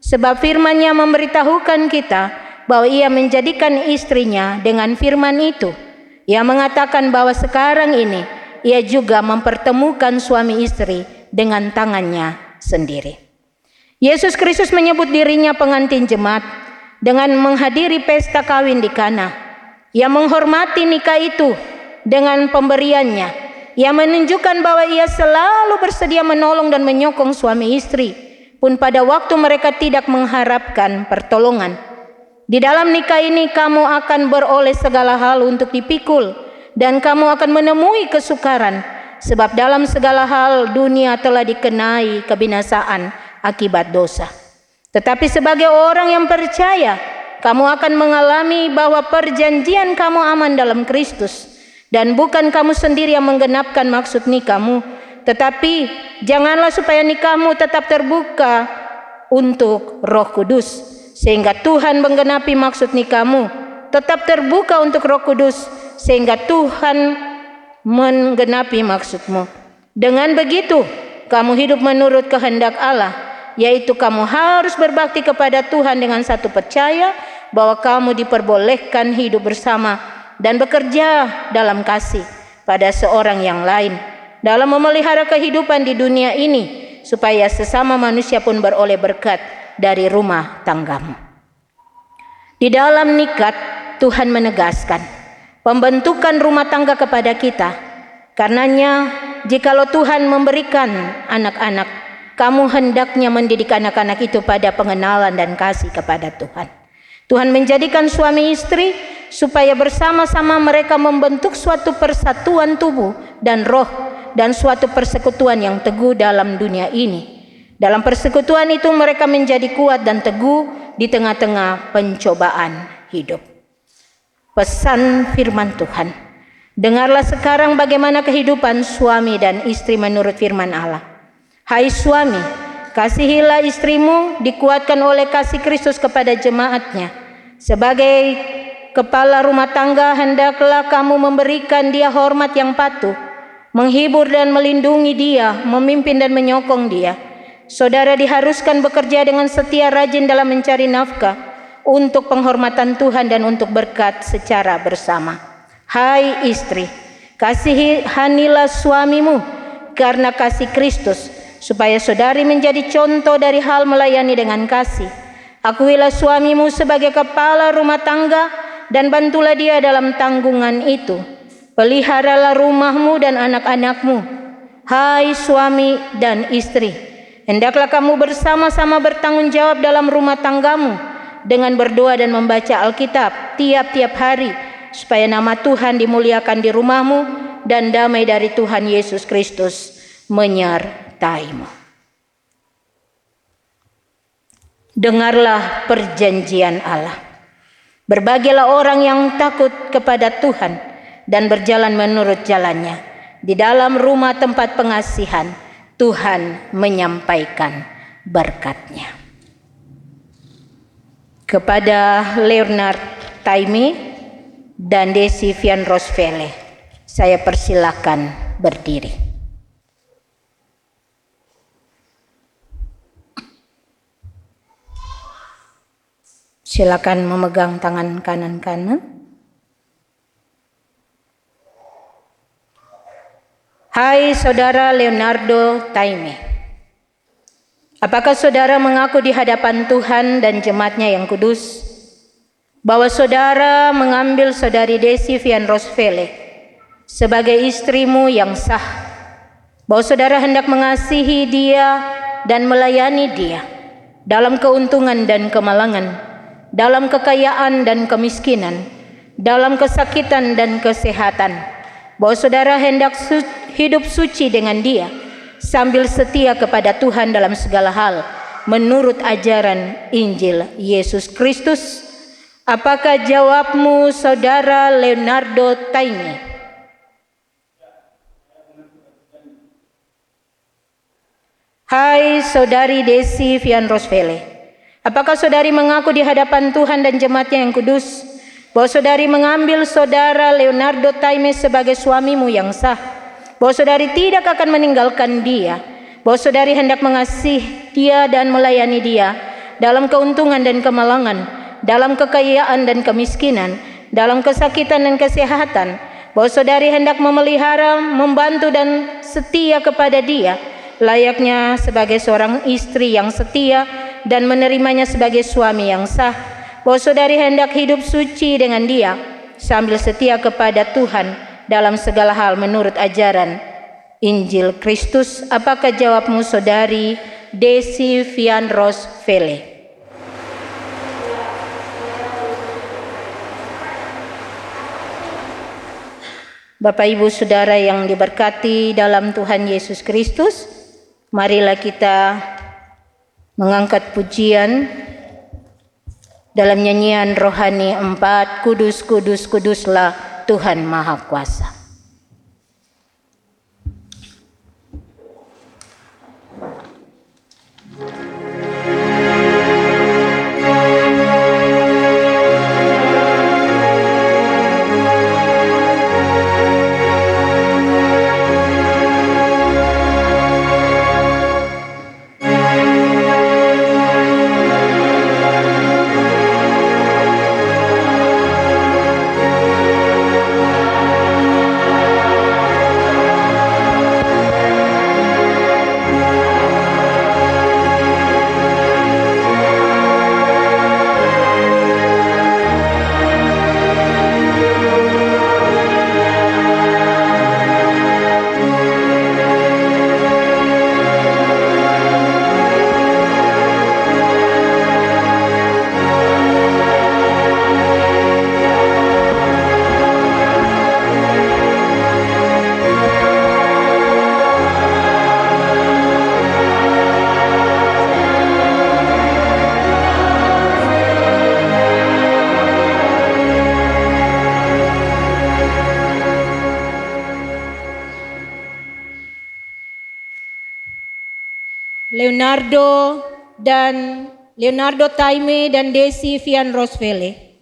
Sebab firman-Nya memberitahukan kita bahwa Ia menjadikan istrinya dengan firman itu. Ia mengatakan bahwa sekarang ini Ia juga mempertemukan suami istri dengan tangannya sendiri. Yesus Kristus menyebut dirinya pengantin jemaat dengan menghadiri pesta kawin di Kana. Ia menghormati nikah itu dengan pemberiannya. Ia menunjukkan bahwa ia selalu bersedia menolong dan menyokong suami istri, pun pada waktu mereka tidak mengharapkan pertolongan. Di dalam nikah ini kamu akan beroleh segala hal untuk dipikul, dan kamu akan menemui kesukaran, sebab dalam segala hal dunia telah dikenai kebinasaan akibat dosa. Tetapi sebagai orang yang percaya, kamu akan mengalami bahwa perjanjian kamu aman dalam Kristus, dan bukan kamu sendiri yang menggenapkan maksud nikahmu, tetapi janganlah supaya nikahmu tetap terbuka untuk Roh Kudus, sehingga Tuhan menggenapi maksud nikahmu. Tetap terbuka untuk Roh Kudus, sehingga Tuhan menggenapi maksudmu. Dengan begitu, kamu hidup menurut kehendak Allah, yaitu kamu harus berbakti kepada Tuhan dengan satu percaya bahwa kamu diperbolehkan hidup bersama dan bekerja dalam kasih pada seorang yang lain dalam memelihara kehidupan di dunia ini, supaya sesama manusia pun beroleh berkat dari rumah tanggamu. Di dalam nikah, Tuhan menegaskan pembentukan rumah tangga kepada kita. Karenanya, jikalau Tuhan memberikan anak-anak, kamu hendaknya mendidik anak-anak itu pada pengenalan dan kasih kepada Tuhan. Tuhan menjadikan suami istri supaya bersama-sama mereka membentuk suatu persatuan tubuh dan roh, dan suatu persekutuan yang teguh dalam dunia ini. Dalam persekutuan itu mereka menjadi kuat dan teguh di tengah-tengah pencobaan hidup. Pesan firman Tuhan. Dengarlah sekarang bagaimana kehidupan suami dan istri menurut firman Allah. Hai suami, kasihilah istrimu dikuatkan oleh kasih Kristus kepada jemaatnya. Sebagai kepala rumah tangga, hendaklah kamu memberikan dia hormat yang patuh, menghibur dan melindungi dia, memimpin dan menyokong dia. Saudara diharuskan bekerja dengan setia rajin dalam mencari nafkah untuk penghormatan Tuhan dan untuk berkat secara bersama. Hai istri, kasihanilah suamimu karena kasih Kristus, supaya saudari menjadi contoh dari hal melayani dengan kasih. Akuilah suamimu sebagai kepala rumah tangga dan bantulah dia dalam tanggungan itu. Peliharalah rumahmu dan anak-anakmu. Hai suami dan istri, hendaklah kamu bersama-sama bertanggung jawab dalam rumah tanggamu dengan berdoa dan membaca Alkitab tiap-tiap hari, supaya nama Tuhan dimuliakan di rumahmu dan damai dari Tuhan Yesus Kristus menyertaimu. Dengarlah perjanjian Allah. Berbahagialah orang yang takut kepada Tuhan dan berjalan menurut jalannya. Di dalam rumah tempat pengasihan, Tuhan menyampaikan berkat-Nya. Kepada Leonard Taime dan Desi Vian Rosvele, saya persilakan berdiri. Silakan memegang tangan kanan-kanan. Hai saudara Leonardo Taime, apakah saudara mengaku di hadapan Tuhan dan jemaatnya yang kudus bahwa saudara mengambil saudari Desi Vian Rosvele sebagai istrimu yang sah, bahwa saudara hendak mengasihi dia dan melayani dia dalam keuntungan dan kemalangan, dalam kekayaan dan kemiskinan, dalam kesakitan dan kesehatan, bahwa saudara hendak hidup suci dengan dia, sambil setia kepada Tuhan dalam segala hal, menurut ajaran Injil Yesus Kristus. Apakah jawabmu, saudara Leonardo Taime? Hai saudari Desi Vian Rosvele, apakah saudari mengaku di hadapan Tuhan dan jemaatnya yang kudus bahwa saudari mengambil saudara Leonardo Taime sebagai suamimu yang sah, bahwa saudari tidak akan meninggalkan dia, bahwa saudari hendak mengasihi dia dan melayani dia dalam keuntungan dan kemalangan, dalam kekayaan dan kemiskinan, dalam kesakitan dan kesehatan, bahwa saudari hendak memelihara, membantu dan setia kepada dia layaknya sebagai seorang istri yang setia dan menerimanya sebagai suami yang sah, bahwa saudari hendak hidup suci dengan dia sambil setia kepada Tuhan dalam segala hal menurut ajaran Injil Kristus. Apakah jawabmu, saudari Desi Vian Rosvele? Bapak Ibu Saudara yang diberkati dalam Tuhan Yesus Kristus, marilah kita mengangkat pujian dalam nyanyian rohani 4, Kudus, Kudus, Kuduslah Tuhan Maha Kuasa. Leonardo Taime dan Desi Vian Rosvele,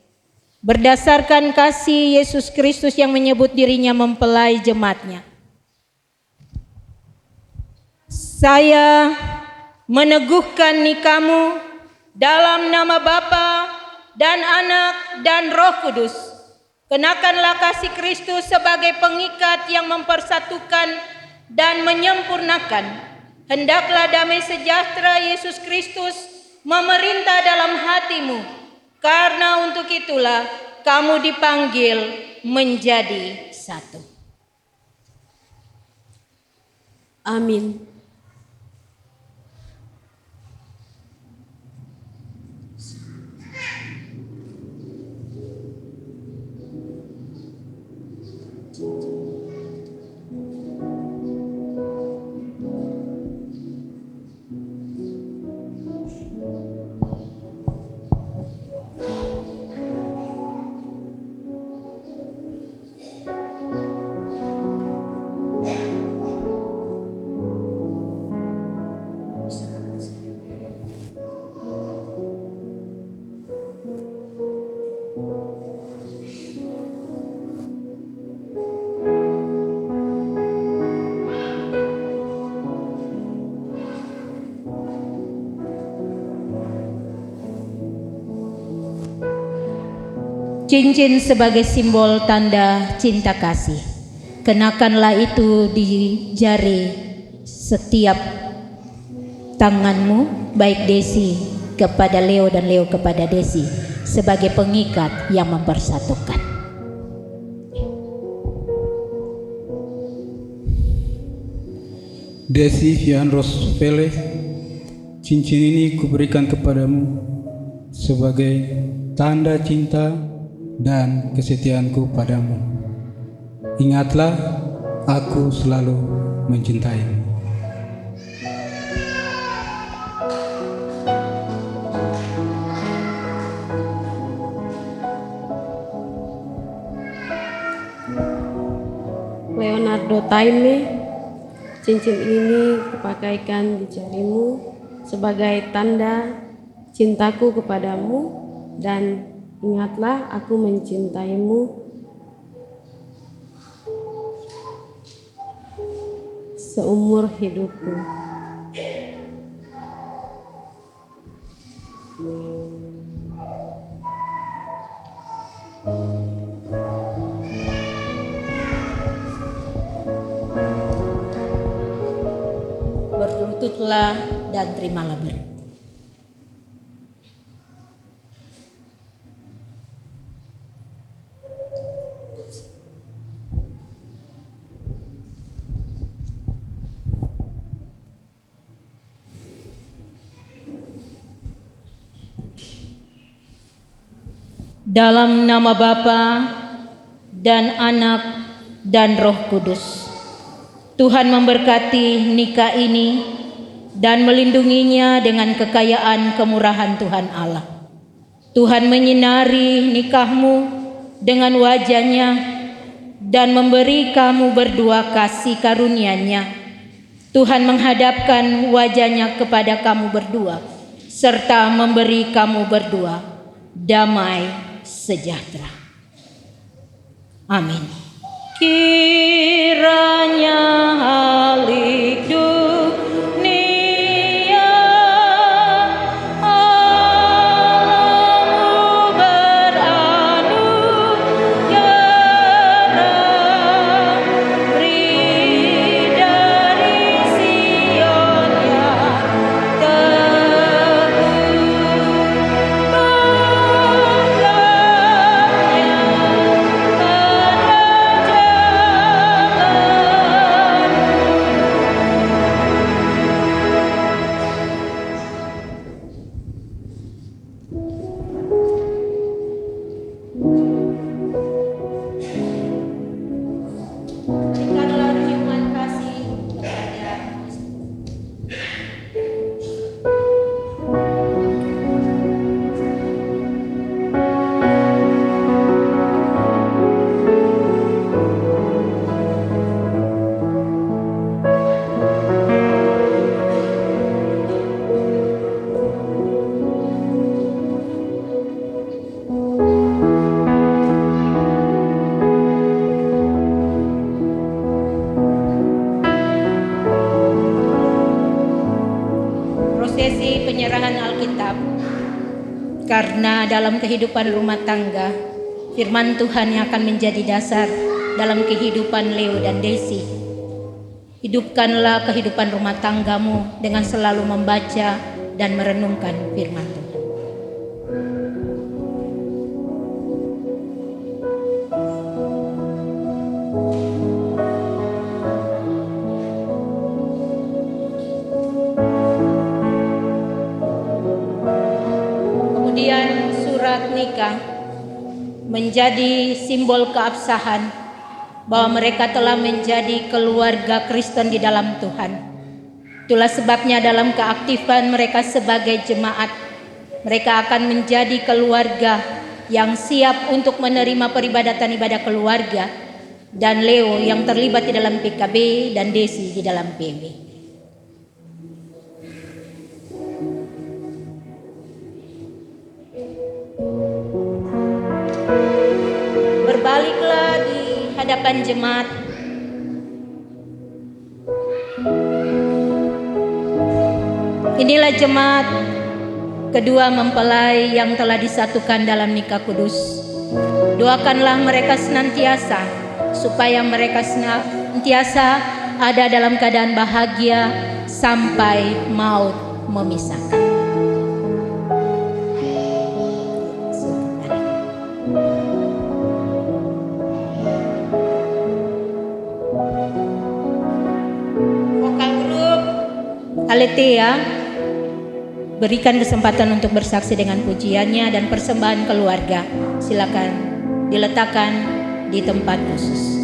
berdasarkan kasih Yesus Kristus yang menyebut dirinya mempelai jemaatnya, saya meneguhkan nikahmu dalam nama Bapa dan Anak dan Roh Kudus. Kenakanlah kasih Kristus sebagai pengikat yang mempersatukan dan menyempurnakan. Hendaklah damai sejahtera Yesus Kristus memerintah dalam hatimu, karena untuk itulah kamu dipanggil menjadi satu. Amin. Cincin sebagai simbol tanda cinta kasih. Kenakanlah itu di jari setiap tanganmu, baik Desi kepada Leo dan Leo kepada Desi, sebagai pengikat yang mempersatukan. Desi Fian Rosvele, cincin ini kuberikan kepadamu sebagai tanda cinta dan kesetiaanku padamu. Ingatlah, aku selalu mencintaimu. Leonardo Taime, cincin ini kupakaikan di jarimu sebagai tanda cintaku kepadamu, dan ingatlah aku mencintaimu seumur hidupku. Berlututlah dan terimalah berkat. Dalam nama Bapa dan Anak dan Roh Kudus. Tuhan memberkati nikah ini dan melindunginya dengan kekayaan kemurahan Tuhan Allah. Tuhan menyinari nikahmu dengan wajahnya dan memberi kamu berdua kasih karunia-Nya. Tuhan menghadapkan wajahnya kepada kamu berdua serta memberi kamu berdua damai sejahtera. Amin. Kiranya halik dunia Allahmu beranugerah, beri dari Sion yang teguh berikanlah ciuman kasih kepada prosesi penyerahan Alkitab. Karena dalam kehidupan rumah tangga, firman Tuhan yang akan menjadi dasar dalam kehidupan Leo dan Desi. Hidupkanlah kehidupan rumah tanggamu dengan selalu membaca dan merenungkan firman Tuhan. Kemudian surat nikah menjadi simbol keabsahan bahwa mereka telah menjadi keluarga Kristen di dalam Tuhan. Itulah sebabnya dalam keaktifan mereka sebagai jemaat, mereka akan menjadi keluarga yang siap untuk menerima peribadatan ibadah keluarga, dan Leo yang terlibat di dalam PKB dan Desi di dalam PB. Berbaliklah di hadapan jemaat. Inilah jemaat kedua mempelai yang telah disatukan dalam nikah kudus. Doakanlah mereka senantiasa supaya mereka senantiasa ada dalam keadaan bahagia sampai maut memisahkan. Vokal grup Aletheia berikan kesempatan untuk bersaksi dengan pujiannya dan persembahan keluarga. Silakan diletakkan di tempat khusus.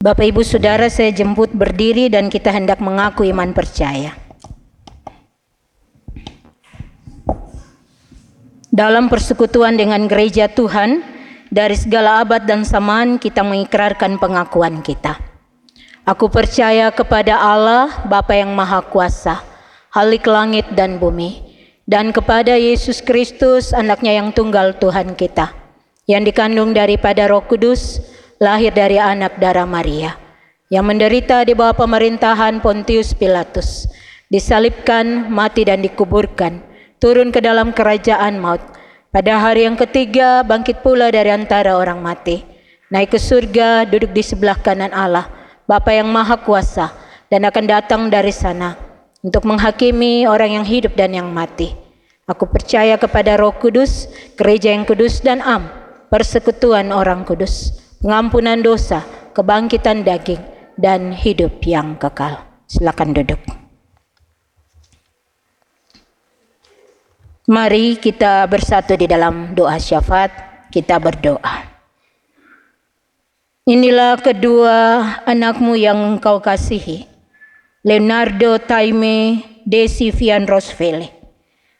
Bapak Ibu Saudara, saya jemput berdiri dan kita hendak mengaku iman percaya. Dalam persekutuan dengan gereja Tuhan, dari segala abad dan zaman kita mengikrarkan pengakuan kita. Aku percaya kepada Allah, Bapa yang Maha Kuasa, Khalik langit dan bumi, dan kepada Yesus Kristus, anaknya yang tunggal Tuhan kita, yang dikandung daripada Roh Kudus, lahir dari anak darah Maria, yang menderita di bawah pemerintahan Pontius Pilatus, disalibkan, mati dan dikuburkan, turun ke dalam kerajaan maut, pada hari yang ketiga bangkit pula dari antara orang mati, naik ke surga, duduk di sebelah kanan Allah, Bapa yang Maha Kuasa, dan akan datang dari sana untuk menghakimi orang yang hidup dan yang mati. Aku percaya kepada Roh Kudus, gereja yang kudus dan am, persekutuan orang kudus, pengampunan dosa, kebangkitan daging, dan hidup yang kekal. Silakan duduk. Mari kita bersatu di dalam doa syafaat, kita berdoa. Inilah kedua anakmu yang engkau kasihi, Leonardo Taime, Desi Vian Rosvele.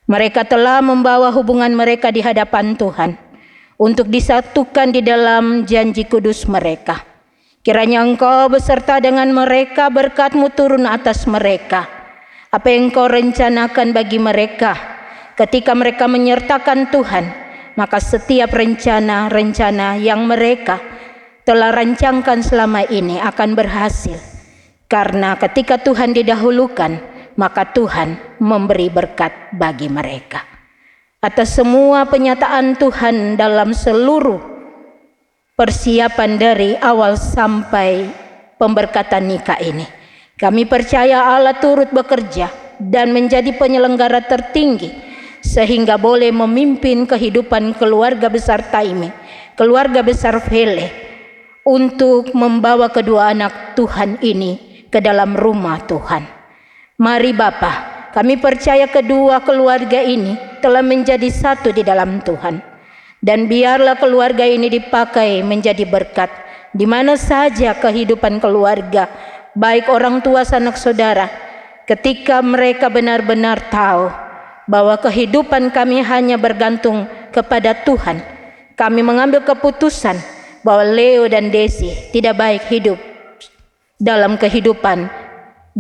Mereka telah membawa hubungan mereka di hadapan Tuhan untuk disatukan di dalam janji kudus mereka. Kiranya engkau beserta dengan mereka, berkat-Mu turun atas mereka. Apa yang engkau rencanakan bagi mereka, ketika mereka menyertakan Tuhan, maka setiap rencana-rencana yang mereka telah rancangkan selama ini akan berhasil. Karena ketika Tuhan didahulukan, maka Tuhan memberi berkat bagi mereka. Atas semua penyataan Tuhan dalam seluruh persiapan dari awal sampai pemberkatan nikah ini, kami percaya Allah turut bekerja dan menjadi penyelenggara tertinggi sehingga boleh memimpin kehidupan keluarga besar Taime, keluarga besar Vele, untuk membawa kedua anak Tuhan ini ke dalam rumah Tuhan. Mari Bapa, kami percaya kedua keluarga ini telah menjadi satu di dalam Tuhan. Dan biarlah keluarga ini dipakai menjadi berkat di mana saja kehidupan keluarga, baik orang tua sanak saudara, ketika mereka benar-benar tahu bahwa kehidupan kami hanya bergantung kepada Tuhan. Kami mengambil keputusan bahwa Leo dan Desi tidak baik hidup dalam kehidupan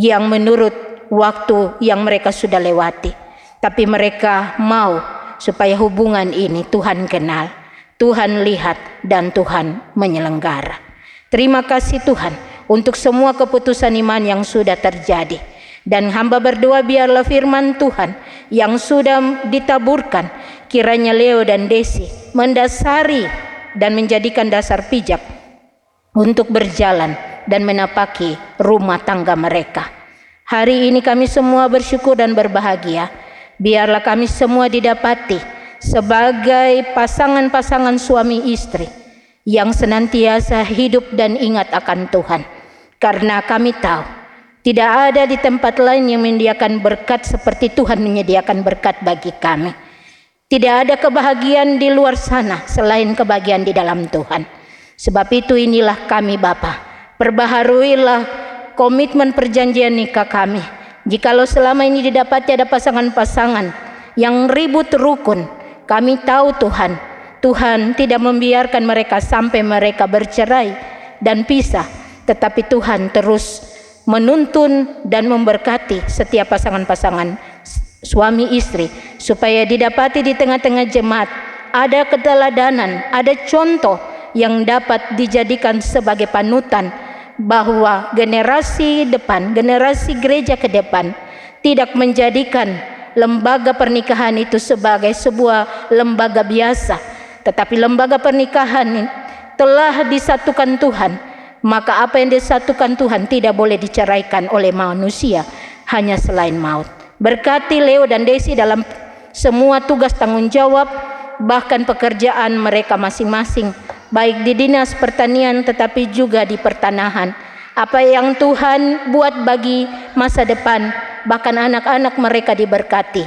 yang menurut waktu yang mereka sudah lewati, tapi mereka mau supaya hubungan ini Tuhan kenal, Tuhan lihat, dan Tuhan menyelenggara. Terima kasih Tuhan untuk semua keputusan iman yang sudah terjadi. Dan hamba berdoa biarlah firman Tuhan yang sudah ditaburkan, kiranya Leo dan Desi mendasari dan menjadikan dasar pijak untuk berjalan dan menapaki rumah tangga mereka. Hari ini kami semua bersyukur dan berbahagia. Biarlah kami semua didapati sebagai pasangan-pasangan suami istri yang senantiasa hidup dan ingat akan Tuhan. Karena kami tahu tidak ada di tempat lain yang menyediakan berkat seperti Tuhan menyediakan berkat bagi kami. Tidak ada kebahagiaan di luar sana selain kebahagiaan di dalam Tuhan. Sebab itu inilah kami Bapa, perbaharuilah komitmen perjanjian nikah kami. Jikalau selama ini didapati ada pasangan-pasangan yang ribut rukun, kami tahu Tuhan tidak membiarkan mereka sampai mereka bercerai dan pisah, tetapi Tuhan terus menuntun dan memberkati setiap pasangan-pasangan suami istri, supaya didapati di tengah-tengah jemaat ada keteladanan, ada contoh yang dapat dijadikan sebagai panutan, bahwa generasi depan, generasi gereja ke depan tidak menjadikan lembaga pernikahan itu sebagai sebuah lembaga biasa, tetapi lembaga pernikahan telah disatukan Tuhan. Maka apa yang disatukan Tuhan tidak boleh diceraikan oleh manusia, hanya selain maut. Berkati Leo dan Desi dalam semua tugas tanggung jawab, bahkan pekerjaan mereka masing-masing, baik di dinas pertanian tetapi juga di pertanahan. Apa yang Tuhan buat bagi masa depan, bahkan anak-anak mereka diberkati.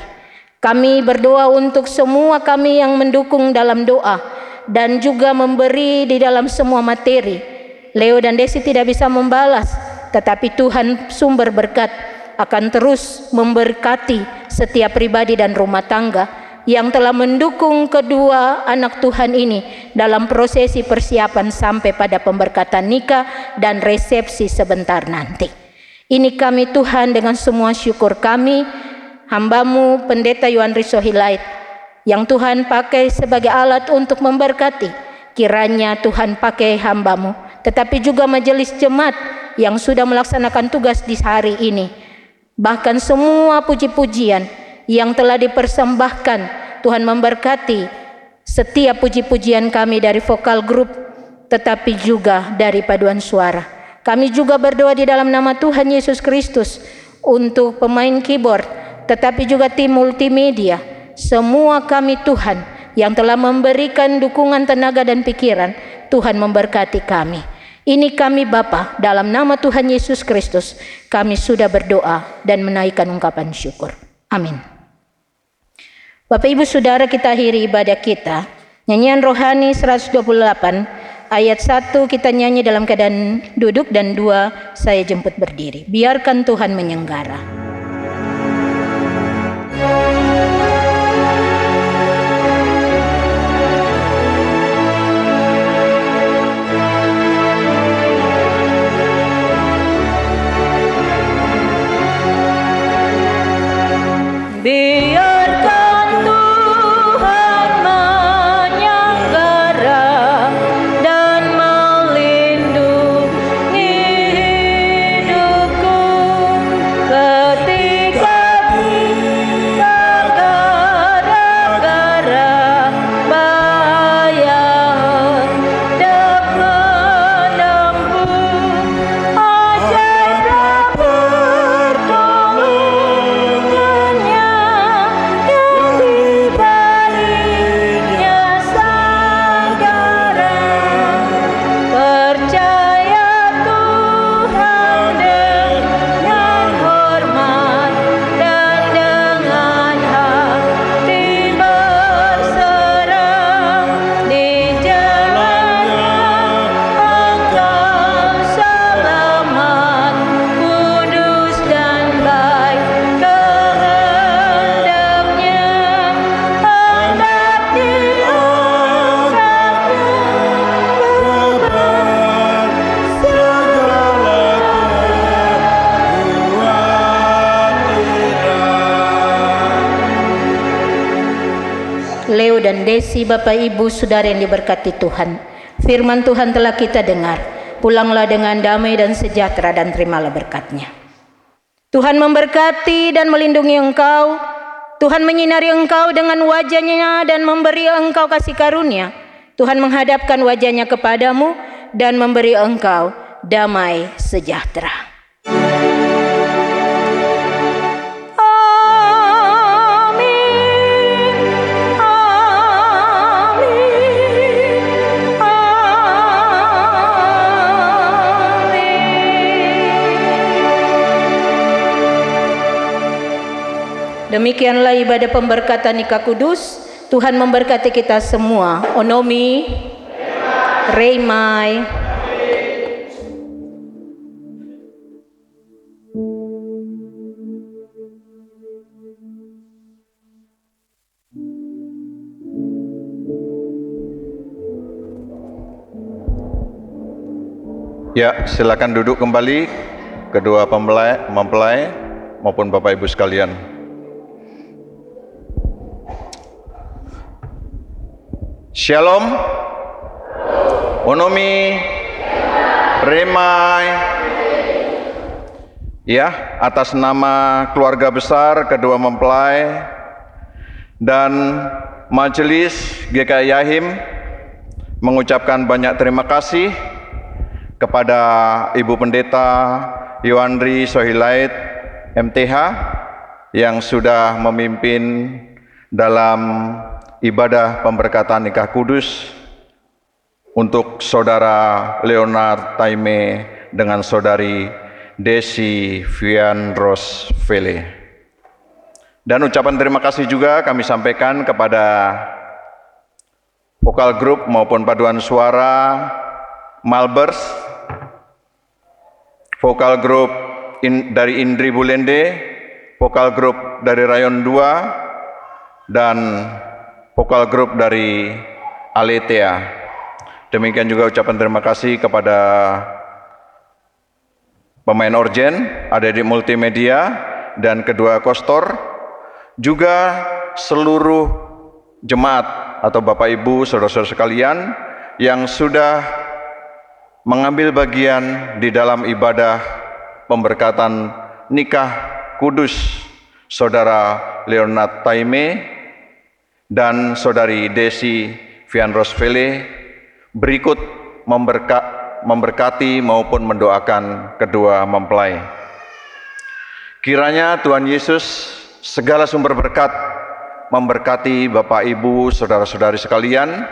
Kami berdoa untuk semua kami yang mendukung dalam doa dan juga memberi di dalam semua materi. Leo dan Desi tidak bisa membalas, tetapi Tuhan sumber berkat akan terus memberkati setiap pribadi dan rumah tangga yang telah mendukung kedua anak Tuhan ini dalam prosesi persiapan sampai pada pemberkatan nikah dan resepsi sebentar nanti. Ini kami Tuhan dengan semua syukur kami, hamba-Mu Pendeta Yohan Risohilait, yang Tuhan pakai sebagai alat untuk memberkati. Kiranya Tuhan pakai hamba-Mu, tetapi juga majelis jemaat yang sudah melaksanakan tugas di hari ini. Bahkan semua puji-pujian yang telah dipersembahkan, Tuhan memberkati setiap puji-pujian kami dari vokal grup, tetapi juga dari paduan suara. Kami juga berdoa di dalam nama Tuhan Yesus Kristus untuk pemain keyboard, tetapi juga tim multimedia. Semua kami Tuhan yang telah memberikan dukungan tenaga dan pikiran, Tuhan memberkati kami. Ini kami Bapa, dalam nama Tuhan Yesus Kristus, kami sudah berdoa dan menaikkan ungkapan syukur. Amin. Bapak Ibu Saudara, kita akhiri ibadah kita. Nyanyian rohani 128 ayat 1 kita nyanyi dalam keadaan duduk, dan 2 saya jemput berdiri. Biarkan Tuhan menyenggara. Biarkan Tuhan menyenggara dan melindungi hidupku ketika gara-gara bahaya hendak menempuh. Ajaiblah pertolongannya yang diberinya sanggara. Percaya Tuhan dengan hormat dan dengan hati berserah. Di jalannya engkau selamat, kudus dan baik kehendaknya. Hendak diungkapnya beban segala Leo dan Desi, Bapak Ibu Saudara yang diberkati Tuhan, firman Tuhan telah kita dengar. Pulanglah dengan damai dan sejahtera dan terimalah berkat-Nya. Tuhan memberkati dan melindungi engkau. Tuhan menyinari engkau dengan wajah-Nya dan memberi engkau kasih karunia. Tuhan menghadapkan wajah-Nya kepadamu dan memberi engkau damai sejahtera. Demikianlah ibadah pemberkatan nikah kudus. Tuhan memberkati kita semua. Onomi, Reimai. Ya, silakan duduk kembali kedua mempelai maupun Bapak Ibu sekalian. Shalom, Onomi, Remai. Ya, atas nama keluarga besar kedua mempelai dan Majelis GKI Yahim mengucapkan banyak terima kasih kepada Ibu Pendeta Yohandri Sohilait MTH yang sudah memimpin dalam ibadah pemberkatan nikah kudus untuk Saudara Leonard Taime dengan Saudari Desi Vian Rose Vele. Dan ucapan terima kasih juga kami sampaikan kepada vokal grup maupun paduan suara Malbers, vokal grup dari Indri Bulende, vokal grup dari Rayon 2, dan vokal grup dari Aletea. Demikian juga ucapan terima kasih kepada pemain orgen, adik-adik multimedia, dan kedua kostor, juga seluruh jemaat atau Bapak Ibu, saudara-saudara sekalian yang sudah mengambil bagian di dalam ibadah pemberkatan nikah kudus Saudara Leonard Taime dan Saudari Desi Vian Rose Vele. Berikut memberkati maupun mendoakan kedua mempelai. Kiranya Tuhan Yesus segala sumber berkat memberkati Bapak Ibu saudara-saudari sekalian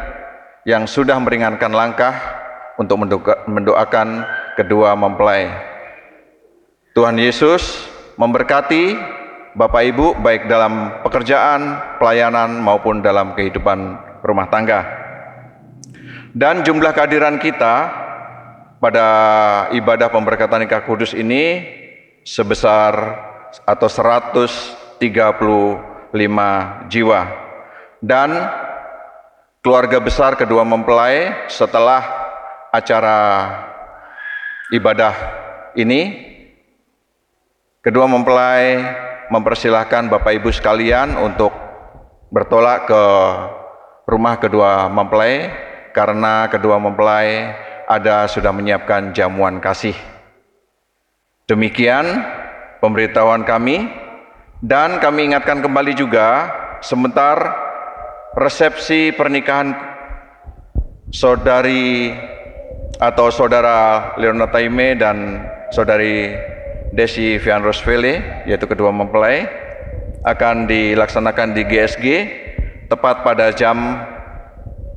yang sudah meringankan langkah untuk mendoakan kedua mempelai. Tuhan Yesus memberkati Bapak Ibu baik dalam pekerjaan, pelayanan maupun dalam kehidupan rumah tangga. Dan jumlah kehadiran kita pada ibadah pemberkatan nikah kudus ini sebesar atau 135 jiwa. Dan keluarga besar kedua mempelai setelah acara ibadah ini, kedua mempelai mempersilahkan Bapak Ibu sekalian untuk bertolak ke rumah kedua mempelai karena kedua mempelai sudah menyiapkan jamuan kasih. Demikian pemberitahuan kami, dan kami ingatkan kembali juga sebentar resepsi pernikahan saudari atau saudara Leona Taime dan saudari Desi Vian Rosvele, yaitu kedua mempelai, akan dilaksanakan di GSG tepat pada jam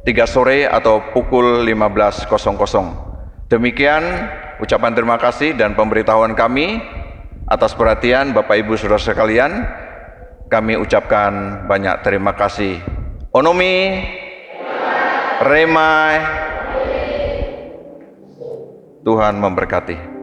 3 sore atau pukul 15.00. Demikian ucapan terima kasih dan pemberitahuan kami atas perhatian Bapak Ibu Saudara sekalian. Kami ucapkan banyak terima kasih. Onomi, Remai, Tuhan memberkati.